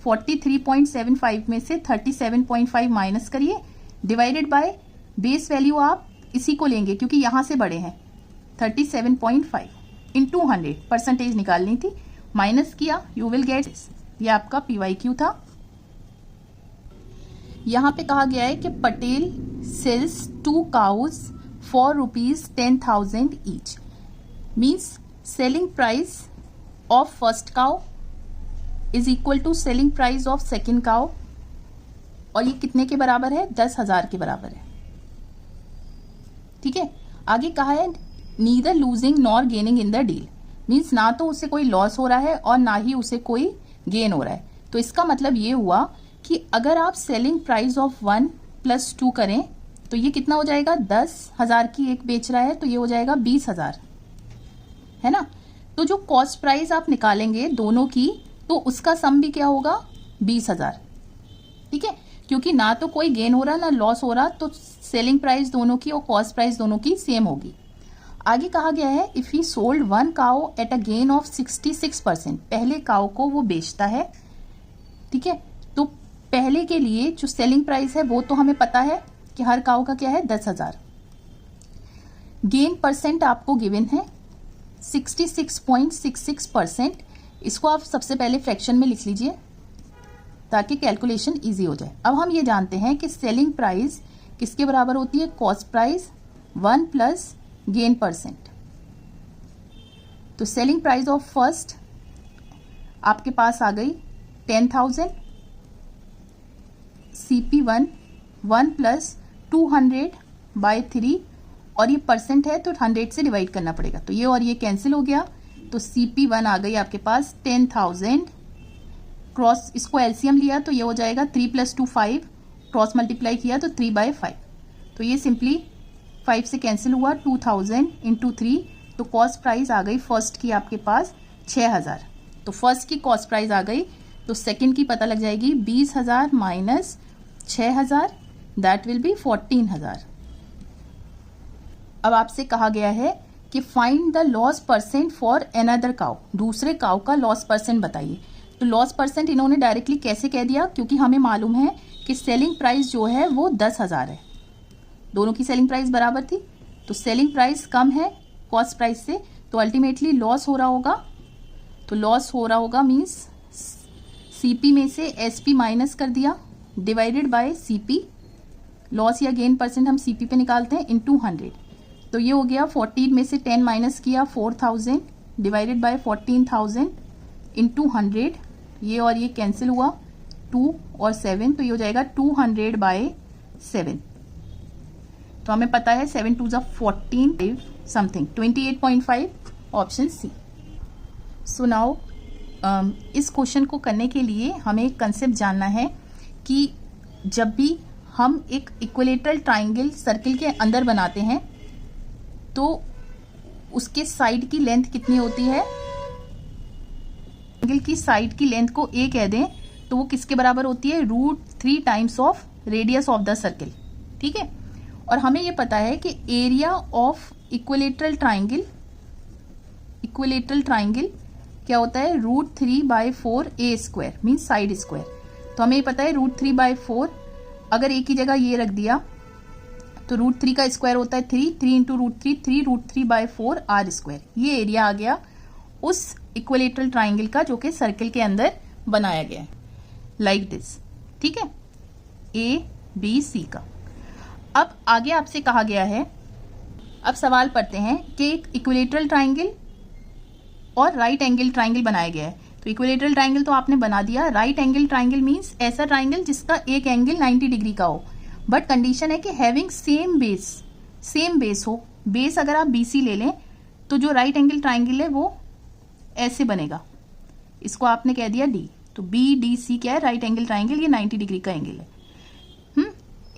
43.75 में से 37.5 माइनस करिए, डिवाइडेड बाय बेस वैल्यू आप इसी को लेंगे क्योंकि यहां से बढ़े हैं 37.5 इंटू 100 परसेंटेज निकालनी थी, माइनस किया, यू विल गेट। ये आपका PYQ था। यहां पे कहा गया है कि Patel sales 2 cows for ₹10,000 each, means selling price of first cow is equal to selling price of second cow, और ये कितने के बराबर है 10,000 के बराबर है, ठीक है। आगे कहा है neither losing nor gaining in the deal, means ना तो उसे कोई लॉस हो रहा है और ना ही उसे कोई गेन हो रहा है। तो इसका मतलब ये हुआ कि अगर आप सेलिंग प्राइस ऑफ 1 + 2 करें तो ये कितना हो जाएगा, 10,000 की एक बेच रहा है तो ये हो जाएगा 20,000, है ना। तो जो कॉस्ट प्राइस आप निकालेंगे दोनों की, तो उसका सम भी क्या होगा 20,000, ठीक है। क्योंकि ना तो कोई गेन हो रहा ना लॉस हो रहा, तो सेलिंग प्राइस दोनों की और कॉस्ट प्राइस दोनों की सेम होगी। आगे कहा गया है if he sold 1 cow at a gain of 66%, पहले काउ को वो बेचता है, ठीक है। तो पहले के लिए जो सेलिंग प्राइस है वो तो हमें पता है कि हर काउ का क्या है 10,000। गेन परसेंट आपको गिवन है 66.66%। इसको आप सबसे पहले फ्रैक्शन में लिख लीजिए ताकि कैलकुलेशन इजी हो जाए। अब हम ये जानते हैं कि सेलिंग प्राइस किसके बराबर होती है, कॉस्ट प्राइस 1 + गेन परसेंट। तो सेलिंग प्राइस ऑफ फर्स्ट आपके पास आ गई 10,000, CP1 1 + 200/3, और ये परसेंट है तो 100 से डिवाइड करना पड़ेगा, तो ये और ये कैंसिल हो गया। तो CP1 आ गई आपके पास 10,000 क्रॉस, इसको एलसीएम लिया तो ये हो जाएगा 3 + 2 5, क्रॉस मल्टीप्लाई किया तो 3/5, तो ये सिंपली 5 से कैंसिल हुआ, 2000 × 3, तो कॉस्ट प्राइस आ गई फर्स्ट की आपके पास 6,000। तो फर्स्ट की कॉस्ट प्राइस आ गई, तो सेकंड की पता लग जाएगी 20,000 माइनस 6,000, दैट विल बी 14,000। अब आपसे कहा गया है कि find the loss percent for another cow, दूसरे काउ का लॉस परसेंट बताइए। तो लॉस परसेंट इन्होंने डायरेक्टली कैसे कह दिया, क्योंकि हमें मालूम है कि सेलिंग प्राइस जो है वो 10,000 है, दोनों की सेलिंग प्राइस बराबर थी, तो सेलिंग प्राइस कम है कॉस्ट प्राइस से, तो अल्टीमेटली लॉस हो रहा होगा। तो लॉस हो रहा होगा मीन्स CP में से SP माइनस कर दिया, डिवाइडेड बाय CP, लॉस या गेन परसेंट हम CP पे निकालते हैं, इंटू 100। तो ये हो गया 14 में से 10 माइनस किया 4,000, डिवाइडेड बाय 14,000 इंटू 100, ये और ये कैंसिल हुआ, 2 और 7, तो ये हो जाएगा 200/7। तो हमें पता है 7 × 2 = 14 something, 28.5, option C। So now इस क्वेश्चन को करने के लिए हमें एक कंसेप्ट जानना है कि जब भी हम एक इक्विलेटरल ट्राइंगल सर्किल के अंदर बनाते हैं तो उसके साइड की लेंथ कितनी होती है। ट्राइंगल की साइड की लेंथ को A कह दें तो वो किसके बराबर होती है, √3 times of radius of the circle, ठीक है। और हमें ये पता है कि एरिया ऑफ इक्विलेटरल ट्राइंगल क्या होता है, √3/4 a square means side square. तो हमें ये पता है √3/4, अगर एक ही जगह ये रख दिया तो √3 का स्क्वायर होता है 3 × √3 3√3/4 r स्क्वायर। ये एरिया आ गया उस इक्विलेटरल ट्राइंगल का जो कि सर्कल के अंदर बनाया गया है, लाइक दिस। ठीक है, ABC का। अब आगे आपसे कहा गया है, अब सवाल पढ़ते हैं कि एक इक्विलेटरल ट्राइंगल और राइट एंगल ट्राइंगल बनाया गया है। तो इक्विलेटरल ट्राइंगल तो आपने बना दिया, राइट एंगल ट्राइंगल मीन्स ऐसा ट्राइंगल जिसका एक एंगल 90 डिग्री का हो, बट कंडीशन है कि हैविंग सेम बेस हो। बेस अगर आप BC ले लें तो जो राइट एंगल ट्राइंगल है वो ऐसे बनेगा, इसको आपने कह दिया D। तो BDC क्या है, राइट एंगल ट्राइंगल, ये 90 डिग्री का एंगल है।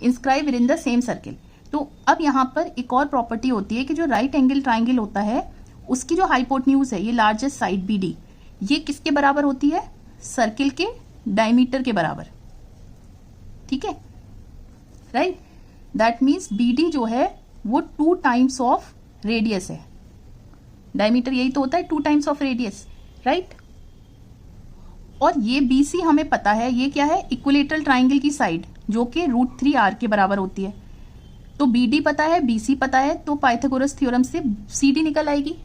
Inscribe with in the same circle. तो अब यहाँ पर एक और प्रॉपर्टी होती है कि जो राइट एंगल ट्राइंगल होता है उसकी जो हाइपोटेन्यूज है, ये लार्जेस्ट साइड BD, ये किसके बराबर होती है, सर्किल के डायमीटर के बराबर। ठीक है, राइट, दैट मीन्स BD जो है वो 2 टाइम्स ऑफ रेडियस है। डायमीटर यही तो होता है, 2 टाइम्स ऑफ रेडियस, राइट। और ये BC हमें पता है, ये क्या है, इक्विलेटरल ट्राइंगल की साइड जो कि √3r के बराबर होती है। तो BD पता है, BC पता है, तो पाइथागोरस थ्योरम से CD निकल आएगी।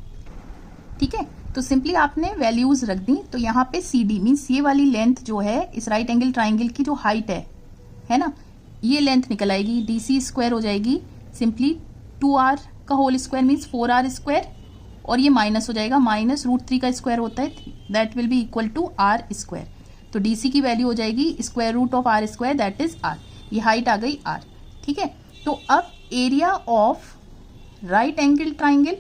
ठीक है, तो सिंपली आपने वैल्यूज रख दी। तो यहाँ पे CD मीन्स ये वाली लेंथ जो है इस राइट एंगल ट्राइंगल की जो हाइट है ना, ये लेंथ निकल आएगी। DC स्क्वायर हो जाएगी सिंपली 2r का whole square means 4r square, और ये माइनस हो जाएगा, माइनस √3 का स्क्वायर होता है, that will be equal to r square. तो DC की वैल्यू हो जाएगी square root of r square, that is r। ये हाइट आ गई r। ठीक है, तो अब area of right angle triangle,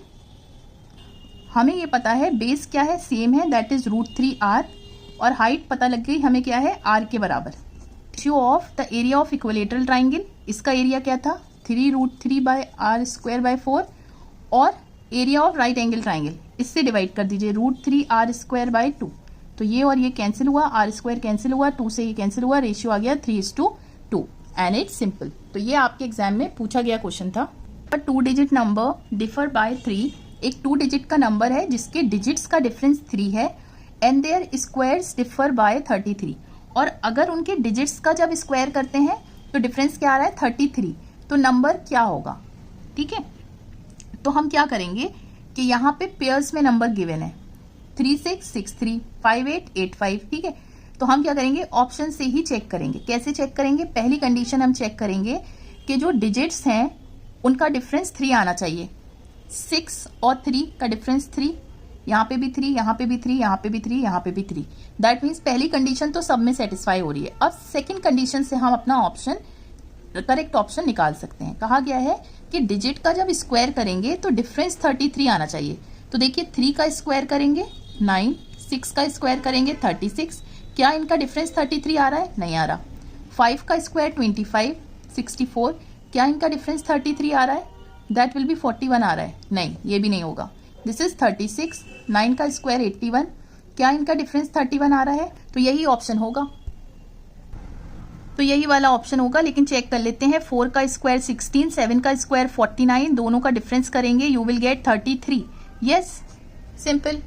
हमें ये पता है बेस क्या है, सेम है, दैट इज √3r, और हाइट पता लग गई हमें क्या है, r के बराबर। Ratio of the area of equilateral triangle, इसका एरिया क्या था, 3√3/r²/4, और area of right angle triangle इससे डिवाइड कर दीजिए, √3r²/2। तो ये और ये कैंसिल हुआ, r² कैंसिल हुआ, 2 से ये कैंसिल हुआ, रेशियो आ गया 3:2 एंड इट्स सिंपल। तो ये आपके एग्जाम में पूछा गया क्वेश्चन था। पर 2 डिजिट नंबर डिफर बाय 3, एक 2 डिजिट का नंबर है जिसके डिजिट्स का डिफरेंस 3 है, and their squares differ by 33। और अगर उनके डिजिट्स का जब स्क्वायर करते हैं तो डिफरेंस क्या आ रहा है, 33, तो नंबर क्या होगा। ठीक है, तो हम क्या करेंगे कि यहाँ पे पेयर्स में नंबर गिवन है 3663 5885। ठीक है, तो हम क्या करेंगे, ऑप्शन से ही चेक करेंगे। कैसे चेक करेंगे, पहली कंडीशन हम चेक करेंगे कि जो डिजिट्स हैं उनका डिफरेंस 3 आना चाहिए। 6 और 3 का डिफरेंस 3, यहाँ पे भी 3, यहाँ पे भी 3, यहाँ पे भी 3, यहाँ पे भी 3, दैट मीन्स पहली कंडीशन तो सब में सेटिस्फाई हो रही है। अब सेकेंड कंडीशन से हम अपना ऑप्शन, करेक्ट ऑप्शन निकाल सकते हैं। कहा गया है कि डिजिट का जब स्क्वायर करेंगे तो डिफरेंस 33 आना चाहिए। तो देखिए 3 का स्क्वायर करेंगे 9, 6 का स्क्वायर करेंगे 36, क्या इनका डिफरेंस 33 आ रहा है, नहीं आ रहा। 5 का स्क्वायर 25, 64, क्या इनका डिफरेंस 33 आ रहा है, दैट विल बी 41 आ रहा है, नहीं, ये भी नहीं होगा। दिस इज 36, 9 का स्क्वायर 81, क्या इनका डिफरेंस 31 आ रहा है, तो यही ऑप्शन होगा, तो यही वाला ऑप्शन होगा। लेकिन चेक कर लेते हैं, 4 का स्क्वायर 16, 7 का स्क्वायर 49, दोनों का डिफरेंस करेंगे, you will gate 33। Yes, simple.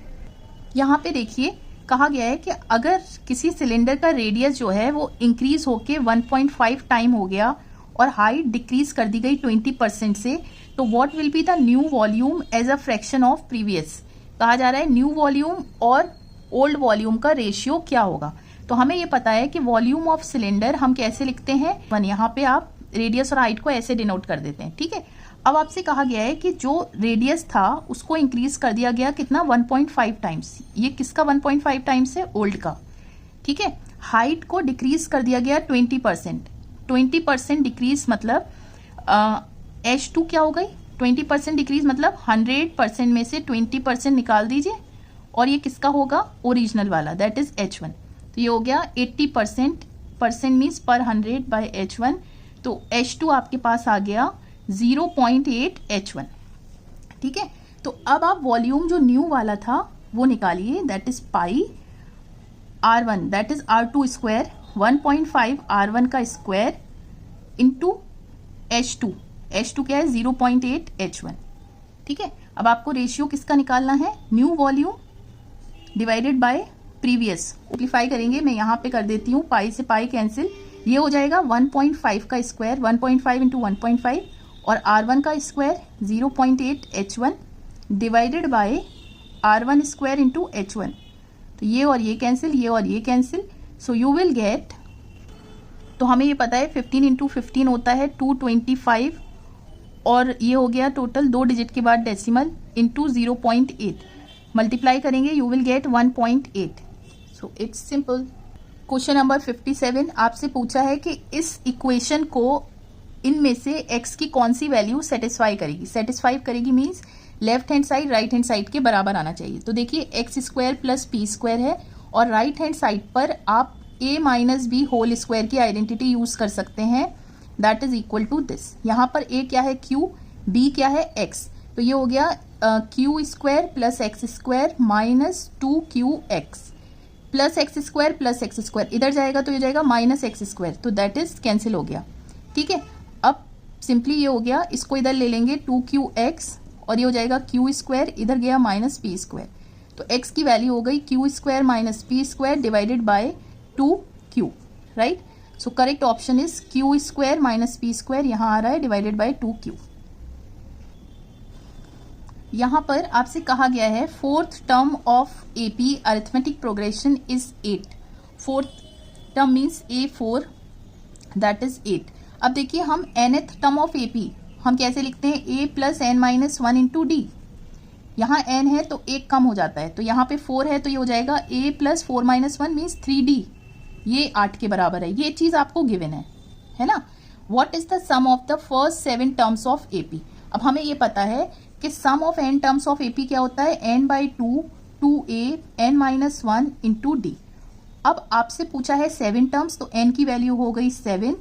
यहाँ पे देखिए कहा गया है कि अगर किसी सिलेंडर का रेडियस जो है वो इंक्रीज होके 1.5 टाइम हो गया और हाइट डिक्रीज कर दी गई 20% से, तो what will be the new volume as a fraction of previous. कहा जा रहा है न्यू वॉल्यूम और ओल्ड वॉल्यूम का रेशियो क्या होगा। तो हमें ये पता है कि वॉल्यूम ऑफ सिलेंडर हम कैसे लिखते हैं, वन, यहाँ पे आप रेडियस और हाइट को ऐसे डिनोट कर देते हैं। ठीक है, अब आपसे कहा गया है कि जो रेडियस था उसको इंक्रीज कर दिया गया कितना, 1.5 टाइम्स। ये किसका 1.5 टाइम्स है, ओल्ड का। ठीक है, हाइट को डिक्रीज कर दिया गया 20%। 20% डिक्रीज मतलब H2 क्या हो गई, 20% डिक्रीज मतलब 100% में से 20% निकाल दीजिए, और ये किसका होगा, ओरिजिनल वाला, दैट इज H1। तो ये हो गया 80%, परसेंट मीन्स पर 100 बाय H1, तो H2 आपके पास आ गया 0.8 H1। ठीक है, तो अब आप वॉल्यूम जो न्यू वाला था वो निकालिए, that is pi R1, that is R2 square 1.5 R1 का स्क्वायर इंटू H2, H2 क्या है 0.8 H1। ठीक है, अब आपको रेशियो किसका निकालना है, new volume divided by previous. Simplify करेंगे, मैं यहाँ पे कर देती हूँ, पाई से पाई कैंसिल, ये हो जाएगा 1.5 का स्क्वायर, 1.5 इंटू 1.5 और R1 का square 0.8 H1 divided by R1 square into H1। तो ये और ये कैंसिल, ये और ये cancel, so you will gate, तो हमें ये पता है 15 इंटू 15 होता है 225 और ये हो गया टोटल 2 डिजिट के बाद डेसिमल इंटू 0.8 मल्टीप्लाई करेंगे, you will gate 1.8। So it's simple. Question number 57 आपसे पूछा है कि इस इक्वेशन को इनमें से x की कौन सी वैल्यू सेटिस्फाई करेगी। सेटिस्फाई करेगी means left hand side right hand side के बराबर आना चाहिए। तो देखिए x square plus p square है और राइट हैंड साइड पर आप a minus b whole square की आइडेंटिटी यूज कर सकते हैं, that is equal to this. यहाँ पर a क्या है q, b क्या है x, तो ये हो गया q square plus x square minus 2qx plus x square, इधर जाएगा तो ये जाएगा माइनस एक्स स्क्वायर, तो दैट इज कैंसिल हो गया। ठीक है, अब सिंपली ये हो गया, इसको इधर ले लेंगे 2qx और ये हो जाएगा q स्क्वायर, इधर गया माइनस पी स्क्वायर, तो x की वैल्यू हो गई q square minus P square divided by 2q, right. So correct option is q square minus P square, यहाँ आ रहा है डिवाइडेड बाय 2q। यहाँ पर आपसे कहा गया है fourth term of AP arithmetic progression is 8। Fourth term means A4 that is 8। अब देखिए हम nth टर्म ऑफ एपी हम कैसे लिखते हैं, a plus n minus 1 into d. यहाँ n है तो एक कम हो जाता है, तो यहाँ पे 4 है तो ये हो जाएगा a plus 4 minus 1 means 3d, ये 8 के बराबर है। ये चीज आपको गिवन है ना। What is the sum of the first 7 terms of AP. अब हमें ये पता है कि sum of n terms of AP क्या होता है, n by 2 2a n minus 1 into D. अब आपसे पूछा है 7 टर्म्स, तो n की वैल्यू हो गई 7,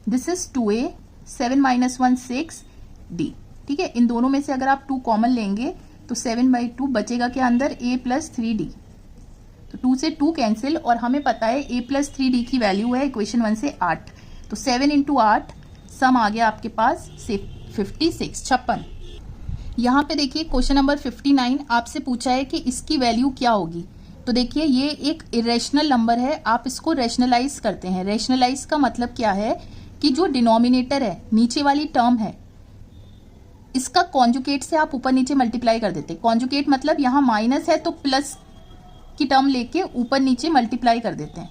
this is 2a, 7 minus 1 6d। ठीक है, इन दोनों में से अगर आप 2 कॉमन लेंगे तो 7 बाई 2 बचेगा क्या अंदर, a प्लस 3d, तो 2 से 2 कैंसिल और हमें पता है a प्लस 3d की वैल्यू है इक्वेशन 1 से 8, तो 7 इंटू 8 सम आ गया आपके पास 56। यहाँ पे देखिए क्वेश्चन नंबर 59 आपसे पूछा है कि इसकी वैल्यू क्या होगी। तो देखिए ये एक इरेशनल नंबर है, आप इसको रेशनलाइज करते हैं। रेशनलाइज का मतलब क्या है कि जो डिनोमिनेटर है, नीचे वाली टर्म है, इसका कॉन्जुगेट से आप ऊपर नीचे मल्टीप्लाई कर देते हैं। कॉन्जुगेट मतलब यहाँ माइनस है तो प्लस की टर्म लेके ऊपर नीचे मल्टीप्लाई कर देते हैं।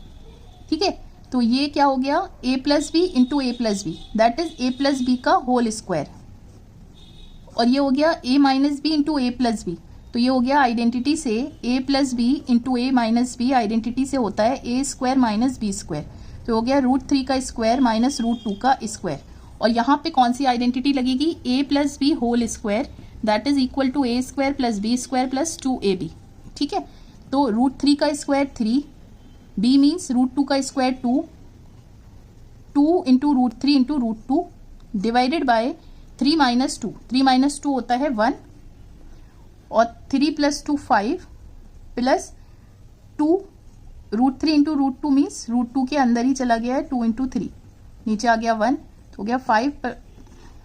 ठीक है, तो ये क्या हो गया, a plus b into a plus b, that is a plus b का होल स्क्वायर, और ये हो गया a minus b into a plus b, तो ये हो गया आइडेंटिटी से a plus b into a minus b, identity से होता है a square minus b square, तो हो गया √3 का स्क्वायर माइनस √2 का स्क्वायर। और यहाँ पे कौन सी आइडेंटिटी लगेगी, a plus b whole square that is equal to a square plus b square plus 2ab। ठीक है, तो √3 का स्क्वायर 3, b मीन्स √2 का square 2, 2 into √3 into √2 divided by 3 minus 2, 3 minus 2 होता है 1 और 3 प्लस 2 5 प्लस 2 √3 इंटू √2 मीन्स √2 के अंदर ही चला गया है, 2 इंटू 3 नीचे आ गया 1, तो हो गया 5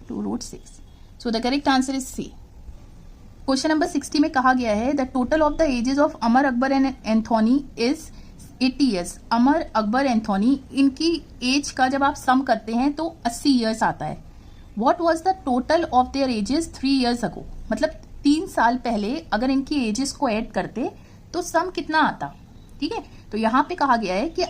2 √6। So the correct answer is C. Question number 60 में कहा गया है the total of the ages of Amar Akbar and Anthony is 80 years. Amar Akbar Anthony इनकी एज का जब आप सम करते हैं तो 80 ईयर्स आता है। What was the total of their edges 3 years ago, मतलब 3 साल पहले अगर इनकी एजेस को ऐड करते तो सम कितना आता। ठीक है, तो यहाँ पे कहा गया है कि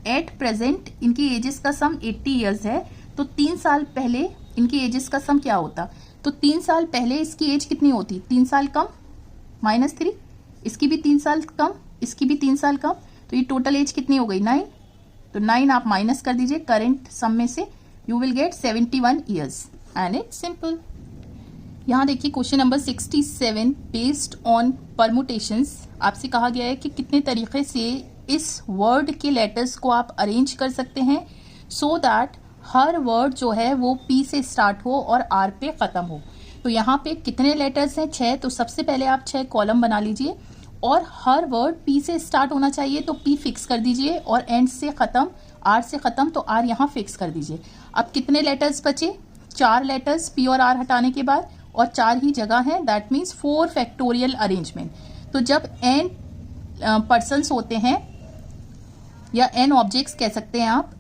एट प्रेजेंट इनकी एजेस का सम 80 ईयर्स है, तो 3 साल पहले इनकी एजेस का सम क्या होता। तो 3 साल पहले इसकी एज कितनी होती, 3 साल कम -3, इसकी भी 3 साल कम, इसकी भी 3 साल कम, तो ये टोटल एज कितनी हो गई 9, तो 9 आप माइनस कर दीजिए करंट सम में से, you will gate 71 years and it's simple. यहाँ देखिए question number 67 based on permutations आपसे कहा गया है कि कितने तरीके से इस वर्ड के लेटर्स को आप अरेंज कर सकते हैं सो दैट हर वर्ड जो है वो P से स्टार्ट हो और R पे खत्म हो। तो यहाँ पे कितने लेटर्स हैं, 6, तो सबसे पहले आप 6 कॉलम बना लीजिए और हर वर्ड P से स्टार्ट होना चाहिए तो P फिक्स कर दीजिए और एंड से खत्म R से खत्म तो R यहाँ फिक्स कर दीजिए। अब कितने लेटर्स बचे, 4 लेटर्स पी और आर हटाने के बाद और 4 ही जगह है, दैट मीन्स 4 फैक्टोरियल अरेंजमेंट। तो जब n पर्सन्स होते हैं या n ऑब्जेक्ट्स कह सकते हैं आप,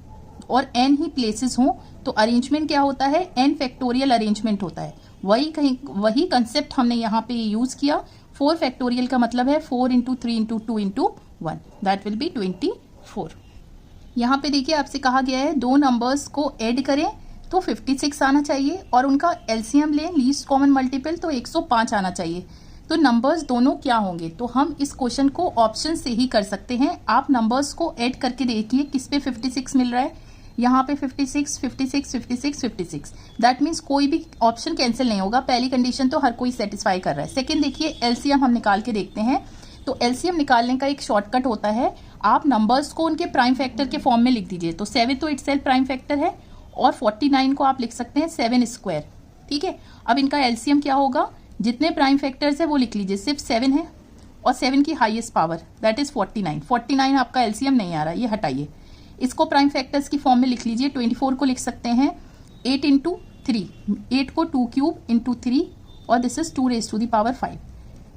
और n ही प्लेसेस हों, तो अरेंजमेंट क्या होता है, n फैक्टोरियल अरेंजमेंट होता है। वही कंसेप्ट हमने यहाँ पे यूज किया। 4 फैक्टोरियल का मतलब है 4 into 3 into 2 into 1, that will B 24। यहाँ पे देखिए आपसे कहा गया है दो नंबर्स को ऐड करें तो 56 आना चाहिए और उनका एलसीएम लें, लीस्ट कॉमन मल्टीपल, तो 105 आना चाहिए। तो नंबर्स दोनों क्या होंगे, तो हम इस क्वेश्चन को ऑप्शन से ही कर सकते हैं। आप नंबर्स को ऐड करके देखिए किस पे 56 मिल रहा है। यहाँ पे 56, 56, 56, 56, दैट मीन्स कोई भी ऑप्शन कैंसिल नहीं होगा। पहली कंडीशन तो हर कोई सेटिस्फाई कर रहा है। सेकंड देखिए एलसीएम हम निकाल के देखते हैं। तो एलसीएम निकालने का एक शॉर्टकट होता है, आप नंबर्स को उनके प्राइम फैक्टर के फॉर्म में लिख दीजिए। तो 7 तो इटसेल्फ प्राइम फैक्टर है और 49 को आप लिख सकते हैं 7 स्क्वायर, ठीक है। अब इनका एलसीएम क्या होगा, जितने प्राइम फैक्टर्स है वो लिख लीजिए, सिर्फ 7 है और 7 की हाईएस्ट पावर दैट इज 49। 49 आपका एलसीएम नहीं आ रहा, ये हटाइए। इसको प्राइम फैक्टर्स की फॉर्म में लिख लीजिए। 24 को लिख सकते हैं 8 इंटू 3, 8 को 2 क्यूब इंटू 3 और this is 2 raise to the power 5।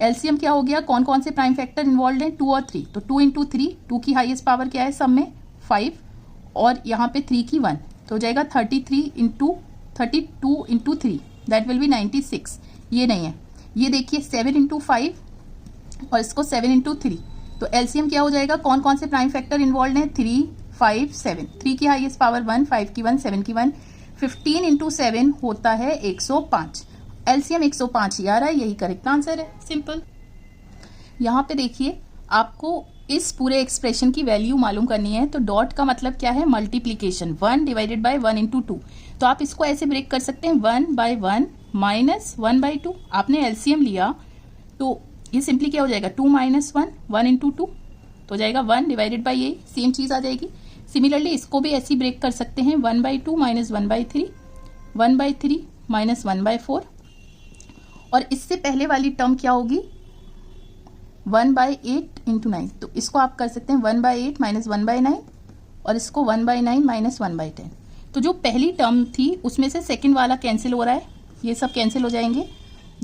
LCM क्या हो गया, कौन कौन से प्राइम फैक्टर इन्वॉल्व हैं, 2 और 3, तो 2 इंटू 3, 2 की हाईएस्ट पावर क्या है सब में 5 और यहाँ पे 3 की 1, तो हो जाएगा 32 इंटू 3 दैट विल बी 96। ये नहीं है, ये देखिए 7 इंटू 5 और इसको 7 इंटू 3, तो एलसीएम क्या हो जाएगा, कौन कौन से प्राइम फैक्टर इन्वॉल्व हैं, 3, 5, 7, 3 की हाईएस्ट पावर 1, 5 की 1, 7 की 1, 15 इंटू 7 होता है 105। एलसीएम 105 ही आ रहा है, यही करेक्ट आंसर है, सिंपल। यहाँ पे देखिए आपको इस पूरे एक्सप्रेशन की वैल्यू मालूम करनी है, तो डॉट का मतलब क्या है, मल्टीप्लीकेशन, 1 डिवाइडेड बाय 1 इंटू 2। तो आप इसको ऐसे ब्रेक कर सकते हैं 1 बाय 1 माइनस 1 बाय 2। आपने एलसीएम लिया तो ये सिंपली क्या हो जाएगा, 2 माइनस 1, 1 इंटू 2, तो हो जाएगा 1 डिवाइडेड बाई ये सेम चीज आ जाएगी। सिमिलरली इसको भी ऐसे ब्रेक कर सकते हैं 1 by 2 minus 1 by 3, 1 by 3 minus 1 by 4, और इससे पहले वाली टर्म क्या होगी 1 बाई 8 इंटू 9, तो इसको आप कर सकते हैं 1 बाई 8 माइनस 1 बाई 9 और इसको 1 बाई 9 माइनस 1 बाई 10। तो जो पहली टर्म थी उसमें से सेकंड वाला कैंसिल हो रहा है, ये सब कैंसिल हो जाएंगे,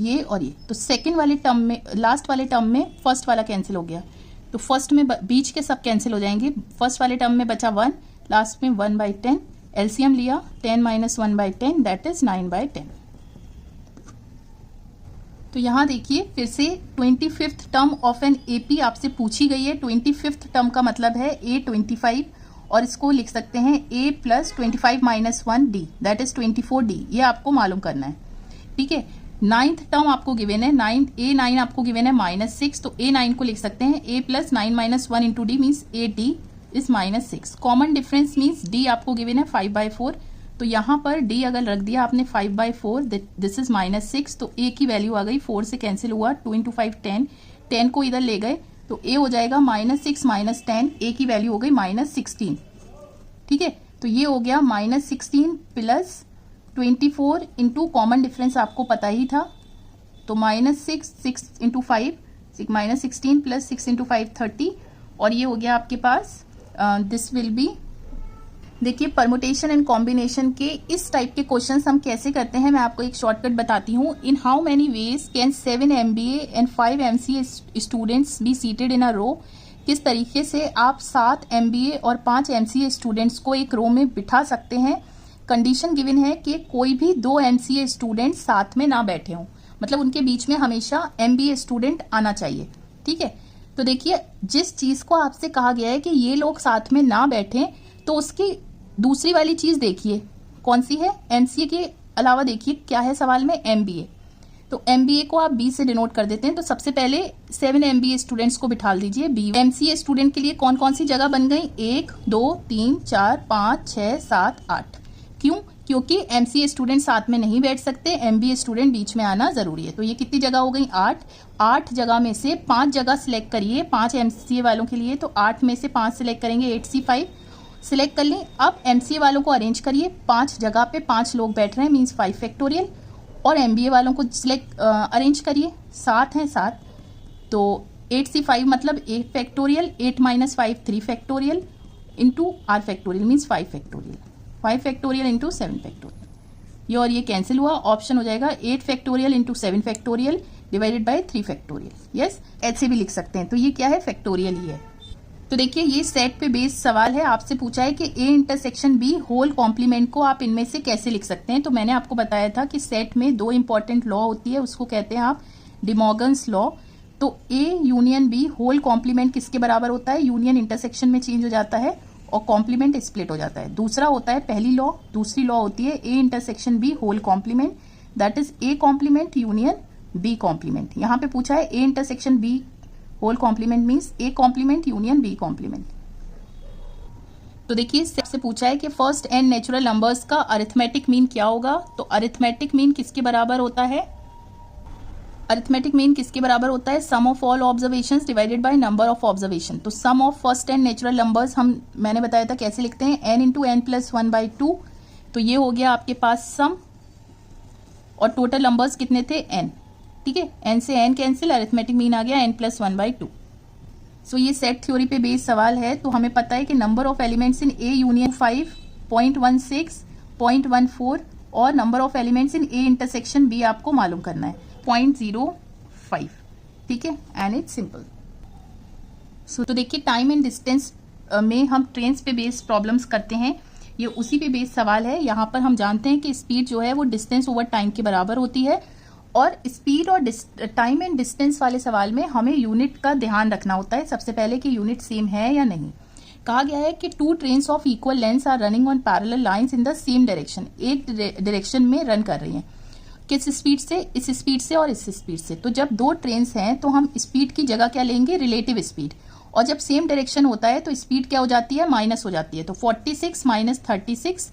ये और ये। तो सेकंड वाले टर्म में, लास्ट वाले टर्म में फर्स्ट वाला कैंसिल हो गया, तो फर्स्ट में बीच के सब कैंसिल हो जाएंगे। फर्स्ट वाले टर्म में बचा 1, लास्ट में 1 बाई 10, एलसीएम लिया 10 minus 1 by 10 that is 9 by 10। तो यहाँ देखिए फिर से 25th term of an AP आपसे पूछी गई है। 25th टर्म का मतलब है A25 और इसको लिख सकते हैं A plus 25 minus 1 D that is 24D, ये आपको मालूम करना है, ठीक है। 9th टर्म आपको गिवन है, A9 आपको गिवन है -6, तो A9 को लिख सकते हैं A plus 9 minus 1 into D means AD is -6। Common difference means D आपको गिवन है 5/4, तो यहाँ पर D अगर रख दिया आपने 5/4 दिस इज -6, तो A की वैल्यू आ गई, 4 से कैंसिल हुआ, 2 इंटू 5 10, 10 को इधर ले गए तो A हो जाएगा -6 माइनस 10, A की वैल्यू हो गई -16, ठीक है। तो ये हो गया -16 प्लस 24 इंटू कॉमन डिफरेंस आपको पता ही था, तो -6, 6 इंटू 5 -16 प्लस 6 इंटू 5 30, और ये हो गया आपके पास दिस विल बी। देखिए परमुटेशन एंड कॉम्बिनेशन के इस टाइप के क्वेश्चंस हम कैसे करते हैं, मैं आपको एक शॉर्टकट बताती हूँ। In how many ways can 7 MBA and 5 MCA students be seated in a row, किस तरीके से आप 7 MBA और 5 MCA स्टूडेंट्स को एक रो में बिठा सकते हैं। कंडीशन गिवन है कि कोई भी 2 MCA स्टूडेंट साथ में ना बैठे हों, मतलब उनके बीच में हमेशा MBA स्टूडेंट आना चाहिए, ठीक है। तो देखिए जिस चीज को आपसे कहा गया है कि ये लोग साथ में ना बैठें, तो उसकी दूसरी वाली चीज देखिए कौन सी है, MCA के अलावा देखिए क्या है सवाल में, MBA। तो MBA को आप B से डिनोट कर देते हैं, तो सबसे पहले 7 MBA स्टूडेंट्स को बिठा दीजिए B। MCA स्टूडेंट के लिए कौन कौन सी जगह बन गई, 1 2 3 4 5 6 7 8। क्यों, क्योंकि MCA स्टूडेंट साथ में नहीं बैठ सकते, MBA स्टूडेंट बीच में आना जरूरी है। तो ये कितनी जगह हो गई, 8 जगह में से 5 जगह सिलेक्ट करिए 5 MCA वालों के लिए, तो 8 में से 5 सिलेक्ट करेंगे, 8C5 सिलेक्ट कर लें। अब MCA वालों को अरेंज करिए, 5 जगह पे 5 लोग बैठ रहे हैं मीन्स 5 फैक्टोरियल, और MBA वालों को सिलेक्ट अरेंज करिए, 7 हैं 7, तो 8C5 मतलब 8 factorial, 8 minus 5 3 factorial into R factorial means 5 factorial, 5 factorial into 7 factorial. ये और ये कैंसिल हुआ, ऑप्शन हो जाएगा 8 factorial into 7 factorial divided by 3 factorial. Yes, ऐसे भी लिख सकते हैं। तो ये क्या है, फैक्टोरियल ही है। तो देखिए ये सेट पे बेस्ड सवाल है, आपसे पूछा है कि A intersection B whole complement को आप इनमें से कैसे लिख सकते हैं। तो मैंने आपको बताया था कि सेट में 2 इंपॉर्टेंट लॉ होती है, उसको कहते हैं आप डिमॉर्गन्स लॉ। तो A union B whole complement किसके बराबर होता है, यूनियन इंटरसेक्शन में चेंज हो जाता है और कॉम्प्लीमेंट स्प्लिट हो जाता है। दूसरा होता है पहली लॉ, दूसरी लॉ होती है A intersection B whole complement, that is A complement union B complement. यहाँ पे पूछा है A intersection B whole complement means A complement union B complement. तो देखिए सबसे पूछा है कि फर्स्ट एन नेचुरल नंबर्स का अरिथमेटिक मीन क्या होगा। तो अरिथमेटिक मीन किसके बराबर होता है, अरिथमेटिक मीन किसके बराबर होता है, sum of all observations divided by number of observation. तो sum of first N natural numbers मैंने बताया था कैसे लिखते हैं, n इंटू एन प्लस 1/2। तो ये हो गया आपके पास सम, और टोटल नंबर्स कितने थे, n। ठीक है, n से n कैंसिल, अरिथमेटिक मीन आ गया n प्लस 1/2। सो ये सेट थ्योरी पे बेस्ड सवाल है। तो हमें पता है कि number of elements in A union 5, 0.16, 0.14 और number of elements in A intersection B आपको मालूम करना है 0.05। ठीक है, एंड इट्स सिंपल। सो तो देखिए टाइम एंड डिस्टेंस में हम ट्रेन्स पे बेस्ड प्रॉब्लम्स करते हैं, ये उसी पे बेस्ड सवाल है। यहाँ पर हम जानते हैं कि स्पीड जो है वो डिस्टेंस ओवर टाइम के बराबर होती है, और स्पीड और टाइम एंड डिस्टेंस वाले सवाल में हमें यूनिट का ध्यान रखना होता है सबसे पहले कि यूनिट सेम है या नहीं। कहा गया है कि 2 trains of equal length are running on parallel lines in the same direction, एक डायरेक्शन में रन कर रही हैं। किस स्पीड से, इस स्पीड से और इस स्पीड से। तो जब 2 ट्रेन्स हैं तो हम स्पीड की जगह क्या लेंगे, रिलेटिव स्पीड, और जब सेम डायरेक्शन होता है तो स्पीड क्या हो जाती है, माइनस हो जाती है। तो 46 माइनस 36,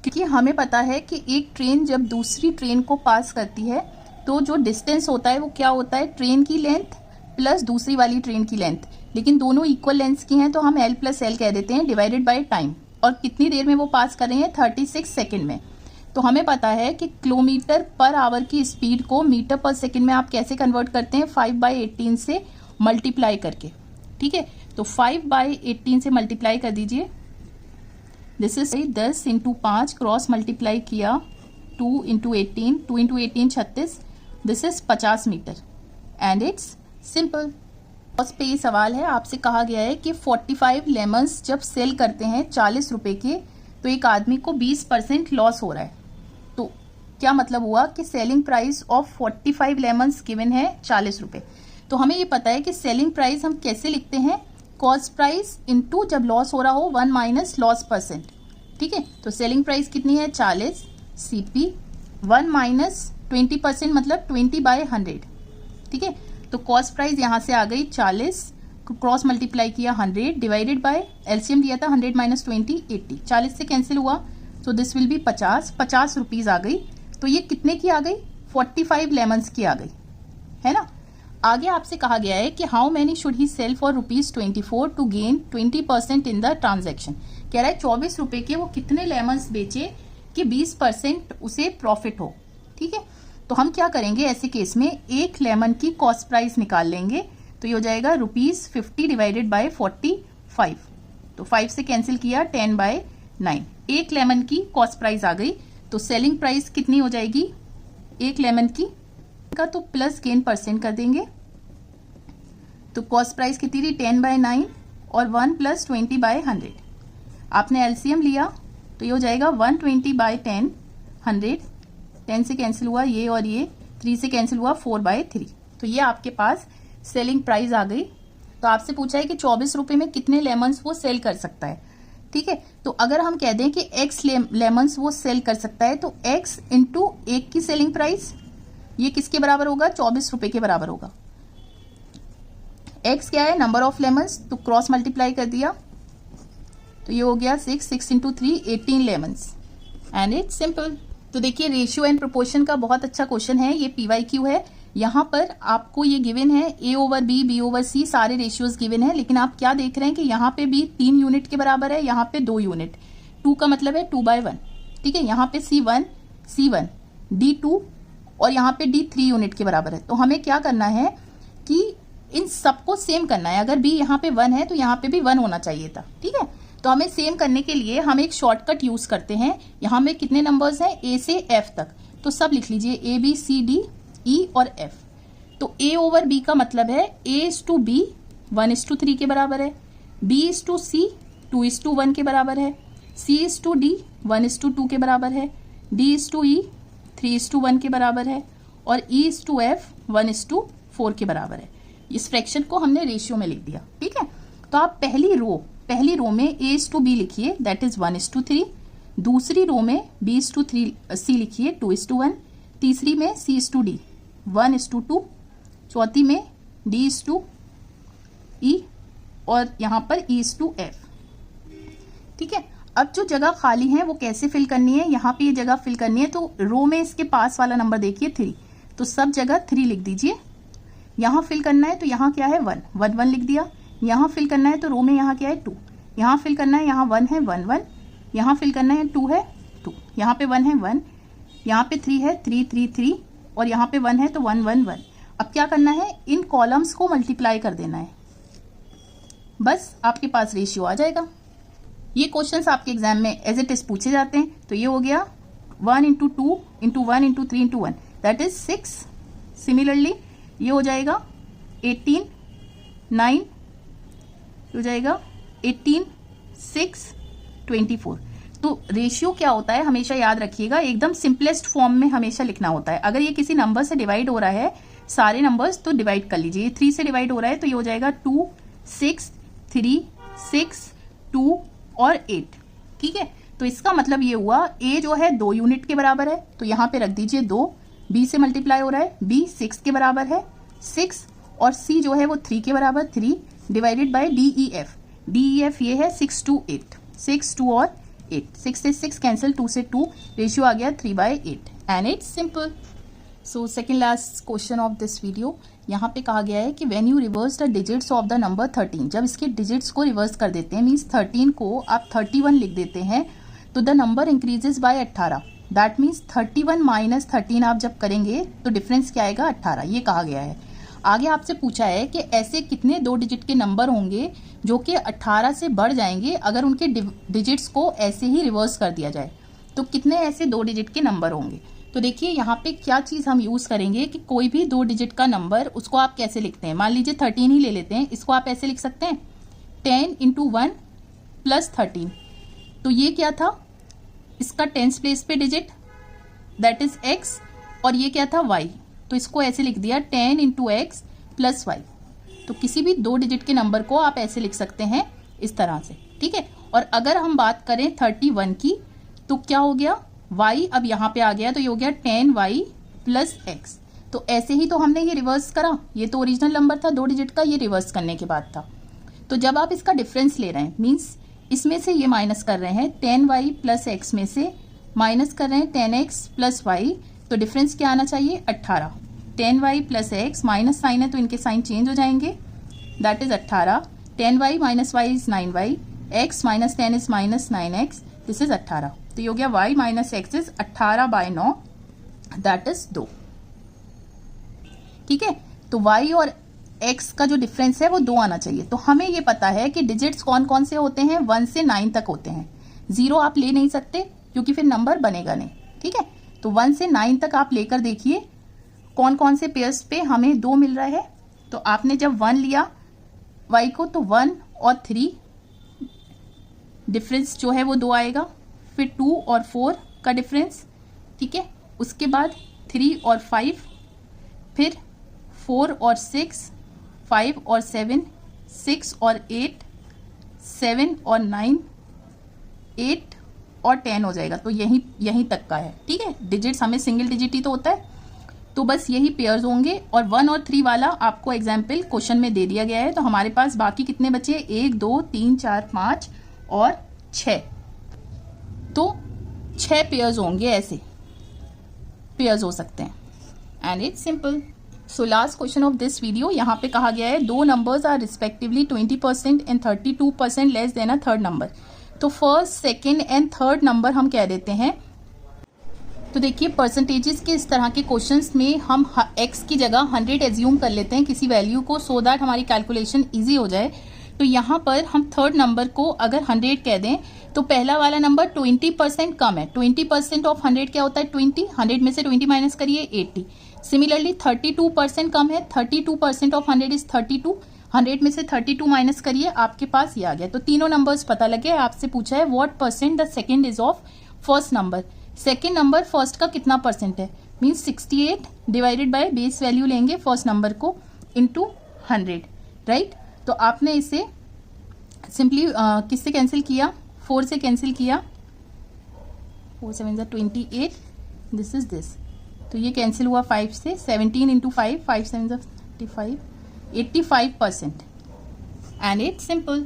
क्योंकि हमें पता है कि एक ट्रेन जब दूसरी ट्रेन को पास करती है तो जो डिस्टेंस होता है वो क्या होता है, ट्रेन की लेंथ प्लस दूसरी वाली ट्रेन की लेंथ, लेकिन दोनों इक्वल लेंथ की हैं तो हम L प्लस L कह देते हैं, डिवाइडेड बाय टाइम। और कितनी देर में वो पास कर रहे हैं, 36 सेकेंड में। तो हमें पता है कि किलोमीटर पर आवर की स्पीड को मीटर पर सेकेंड में आप कैसे कन्वर्ट करते हैं, 5/18 से मल्टीप्लाई करके। ठीक है, तो 5/18 से मल्टीप्लाई कर दीजिए, this is 10 into 5 cross multiply किया 2 into 18, 2 into 18 36, this is 50 metre and it's simple. उस पे ये सवाल है, आपसे कहा गया है कि 45 लेमन्स जब सेल करते हैं 40 रुपए के तो एक आदमी को 20% लॉस हो रहा है। तो क्या मतलब हुआ कि selling price of 45 lemons given है 40 रुपए। तो हमें ये पता है कि सेलिंग प्राइस हम कैसे लिखते हैं, कॉस्ट प्राइस इंटू जब लॉस हो रहा हो 1 माइनस लॉस परसेंट। ठीक है, तो सेलिंग प्राइस कितनी है 40, CP 1 माइनस 20% मतलब 20/100। ठीक है, तो कॉस्ट प्राइस यहां से आ गई 40, क्रॉस मल्टीप्लाई किया 100 डिवाइडेड बाय एलसीएम दिया था 100 माइनस 20 80, 40 से कैंसिल हुआ तो दिस विल बी 50 रुपीज आ गई। तो ये कितने की आ गई, 45 लेमन्स की आ गई, है ना। आगे आपसे कहा गया है कि how many should he sell for ₹24 to gain 20% in the transaction. कह रहा है 24 रुपए के वो कितने लेमन्स बेचे कि 20% उसे प्रॉफिट हो। ठीक है, तो हम क्या करेंगे ऐसे केस में, एक लेमन की कॉस्ट प्राइस निकाल लेंगे। तो ये हो जाएगा ₹50 डिवाइडेड बाय 45। तो 5 से कैंसिल किया 10/9, एक लेमन की कॉस्ट प्राइस आ गई। तो सेलिंग प्राइस कितनी हो जाएगी एक लेमन की का, तो प्लस गेन परसेंट कर देंगे। तो कॉस्ट प्राइस कितनी थी 10/9 और 1 प्लस 20/100। आपने एलसीएम लिया तो ये हो जाएगा 120/10, 100, 10 से कैंसिल हुआ ये और ये, 3 से कैंसिल हुआ 4/3। तो ये आपके पास सेलिंग प्राइस आ गई। तो आपसे पूछा है कि 24 रुपए में कितने लेमन्स वो सेल कर सकता है। ठीक है, तो अगर हम कह दें कि x लेमन्स वो सेल कर सकता है तो x इंटू एक की सेलिंग प्राइस, ये किसके बराबर होगा, 24 रुपए के बराबर होगा। x क्या है, नंबर ऑफ लेमन्स, तो क्रॉस मल्टीप्लाई कर दिया तो ये हो गया 6 into 3 18 lemons and it's simple. तो देखिए रेशियो एंड प्रोपोर्शन का बहुत अच्छा क्वेश्चन है, ये PYQ है। यहाँ पर आपको ये गिवन है A/B, B/C सारे रेशियोज गिवन है, लेकिन आप क्या देख रहे हैं कि यहाँ पे भी 3 यूनिट के बराबर है, यहाँ पे 2 यूनिट, 2 का मतलब है 2/1। ठीक है, यहाँ पे C1, D2 और यहाँ पे D3 यूनिट के बराबर है। तो हमें क्या करना है कि इन सबको सेम करना है। अगर B यहाँ पे 1 है तो यहाँ पे भी 1 होना चाहिए था। ठीक है, तो हमें सेम करने के लिए हम एक शॉर्टकट यूज करते हैं। यहाँ में कितने नंबर्स हैं, ए से एफ तक, तो सब लिख लीजिए A B C D E और एफ। तो ए ओवर बी का मतलब है ए इज टू बी 1:3 के बराबर है, बी इज टू सी 2:1 के बराबर है, सी इज टू डी 1:2 के बराबर है, डी इज टू ई 3:1 के बराबर है और ई इज टू एफ 1:4 के बराबर है। इस फ्रैक्शन को हमने रेशियो में लिख दिया। ठीक है, तो आप पहली रो में ए इज टू बी लिखिए, दैट इज 1:3। दूसरी रो में बी इज टू सी लिखिए 2:1। तीसरी में सी इज टू डी 1:2। चौथी में डी इज टू ई और यहाँ पर ई इज टू एफ। ठीक है, अब जो जगह खाली है वो कैसे फिल करनी है, यहाँ पे ये जगह फिल करनी है। तो रो में इसके पास वाला नंबर देखिए 3, तो सब जगह 3 लिख दीजिए। यहाँ फिल करना है तो यहाँ क्या है 1 लिख दिया। यहाँ फिल करना है तो रो में यहाँ क्या है 2, यहाँ फिल करना है, यहाँ 1 है 1, यहाँ फिल करना है 2 है 2, यहाँ पे 1 है 1, यहाँ पे 3 है 3 और यहाँ पे 1 है तो 1 1 1। अब क्या करना है, इन कॉलम्स को मल्टीप्लाई कर देना है, बस आपके पास रेशियो आ जाएगा। ये क्वेश्चंस आपके एग्जाम में एज इट इज पूछे जाते हैं। तो ये हो गया 1 × 2 × 1 × 3 × 1 दैट इज 6। सिमिलरली ये हो जाएगा 18 9 हो जाएगा 18 6 24। तो रेशियो क्या होता है हमेशा याद रखिएगा, एकदम सिंपलेस्ट फॉर्म में हमेशा लिखना होता है। अगर ये किसी नंबर से डिवाइड हो रहा है, सारे नंबर्स, तो डिवाइड कर लीजिए। 3 से डिवाइड हो रहा है तो ये हो जाएगा 2 6 3 6 2 और 8। ठीक है, तो इसका मतलब ये हुआ a जो है 2 यूनिट के बराबर है, तो यहाँ पे रख दीजिए 2। b से मल्टीप्लाई हो रहा है, b 6 के बराबर है 6 और c जो है वो 3 के बराबर 3 डिवाइडेड बाय DEF ये है 6 2 8, 6 2 और 8, 6 से 6 कैंसिल, 2 से 2, रेशियो आ गया 3/8 and it's simple. So second last question of this video, यहाँ पे कहा गया है कि when you reverse the digits of the number 13, जब इसके डिजिट्स को रिवर्स कर देते हैं, मीन्स 13 को आप 31 लिख देते हैं, तो the number increases by 18। That means 31 minus 13 आप जब करेंगे तो डिफरेंस क्या आएगा 18, ये कहा गया है। आगे आपसे पूछा है कि ऐसे कितने 2 डिजिट के नंबर होंगे जो कि 18 से बढ़ जाएंगे अगर उनके डिजिट्स को ऐसे ही रिवर्स कर दिया जाए, तो कितने ऐसे 2 डिजिट के नंबर होंगे। तो देखिए यहाँ पे क्या चीज़ हम यूज़ करेंगे कि कोई भी 2 डिजिट का नंबर, उसको आप कैसे लिखते हैं, मान लीजिए 13 ही ले लेते हैं, इसको आप ऐसे लिख सकते हैं 10 × 1 + 13। तो ये क्या था, इसका 10th प्लेस पे डिजिट दैट इज x और ये क्या था y, तो इसको ऐसे लिख दिया 10 × x + y। तो किसी भी 2 डिजिट के नंबर को आप ऐसे लिख सकते हैं इस तरह से। ठीक है, और अगर हम बात करें 31 की, तो क्या हो गया y अब यहाँ पे आ गया, तो ये हो गया 10y + x। तो ऐसे ही तो हमने ये रिवर्स करा, ये तो ओरिजिनल नंबर था 2 डिजिट का, ये रिवर्स करने के बाद था। तो जब आप इसका डिफरेंस ले रहे हैं, मीन्स इसमें से ये माइनस कर रहे हैं, 10y + x में से माइनस कर रहे हैं 10x + y, तो डिफरेंस क्या आना चाहिए 18। 10y + x, माइनस साइन है तो इनके साइन चेंज हो जाएंगे, that is 18। 10y - y is 9y, x - 10 is -9x, this is 18। तो ये हो गया y - x is 18/9, that is 2। ठीक है, तो y और x का जो डिफरेंस है वो 2 आना चाहिए। तो हमें ये पता है कि डिजिट्स कौन कौन से होते हैं, 1 से 9 तक होते हैं। 0 आप ले नहीं सकते क्योंकि फिर नंबर बनेगा नहीं। ठीक है, तो 1 से 9 तक आप लेकर देखिए कौन कौन से पेयर्स पे हमें 2 मिल रहा है। तो आपने जब 1 लिया y को, तो 1 और 3 डिफरेंस जो है वो 2 आएगा, फिर 2 और 4 का डिफरेंस। ठीक है, उसके बाद 3 और 5, फिर 4 और 6, 5 और 7, 6 और 8, 7 और 9, 8 और 10 हो जाएगा। तो यहीं तक का है। ठीक है, डिजिट्स हमें सिंगल डिजिट ही तो होता है, तो बस यही पेयर्स होंगे। और 1 और 3 वाला आपको एग्जाम्पल क्वेश्चन में दे दिया गया है। तो हमारे पास बाकी कितने बचे, 1 2 3 4 5 और 6, तो 6 पेयर्स होंगे, ऐसे पेयर्स हो सकते हैं and it's simple. So last question of this video, यहाँ पे कहा गया है 2 numbers are respectively 20% and 32% less than a third number. तो first, second and third number हम कह देते हैं। तो देखिए परसेंटेजेस के इस तरह के क्वेश्चंस में हम x की जगह 100 एज्यूम कर लेते हैं किसी वैल्यू को, सो दैट हमारी कैलकुलेशन ईजी हो जाए। तो यहाँ पर हम थर्ड नंबर को अगर 100 कह दें तो पहला वाला नंबर 20% कम है। 20% ऑफ 100 क्या होता है 20, 100 में से 20 माइनस करिए 80। सिमिलरली 32% कम है, 32% ऑफ 100 इज 32, 100 में से 32 माइनस करिए, आपके पास ये आ गया। तो तीनों नंबर्स पता लगे। आपसे पूछा है what percent the second is of first number. Second number first का कितना परसेंट है, means 68 divided by base value लेंगे फर्स्ट नंबर को इंटू 100, राइट। तो आपने इसे सिंपली किससे कैंसिल किया, 4 से कैंसिल किया, 4 7 28, दिस इज दिस, तो ये कैंसिल हुआ 5 से, 17 इंटू 5, 5 7 35, 85%, एंड इट्स सिंपल।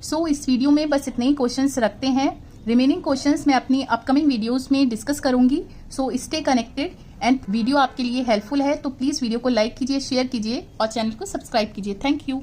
सो इस वीडियो में बस इतने ही क्वेश्चंस रखते हैं। रिमेनिंग क्वेश्चंस मैं अपनी अपकमिंग वीडियोस में डिस्कस करूंगी। So stay connected, and video आपके लिए हेल्पफुल है तो प्लीज़ वीडियो को लाइक कीजिए, शेयर कीजिए और चैनल को सब्सक्राइब कीजिए। Thank you.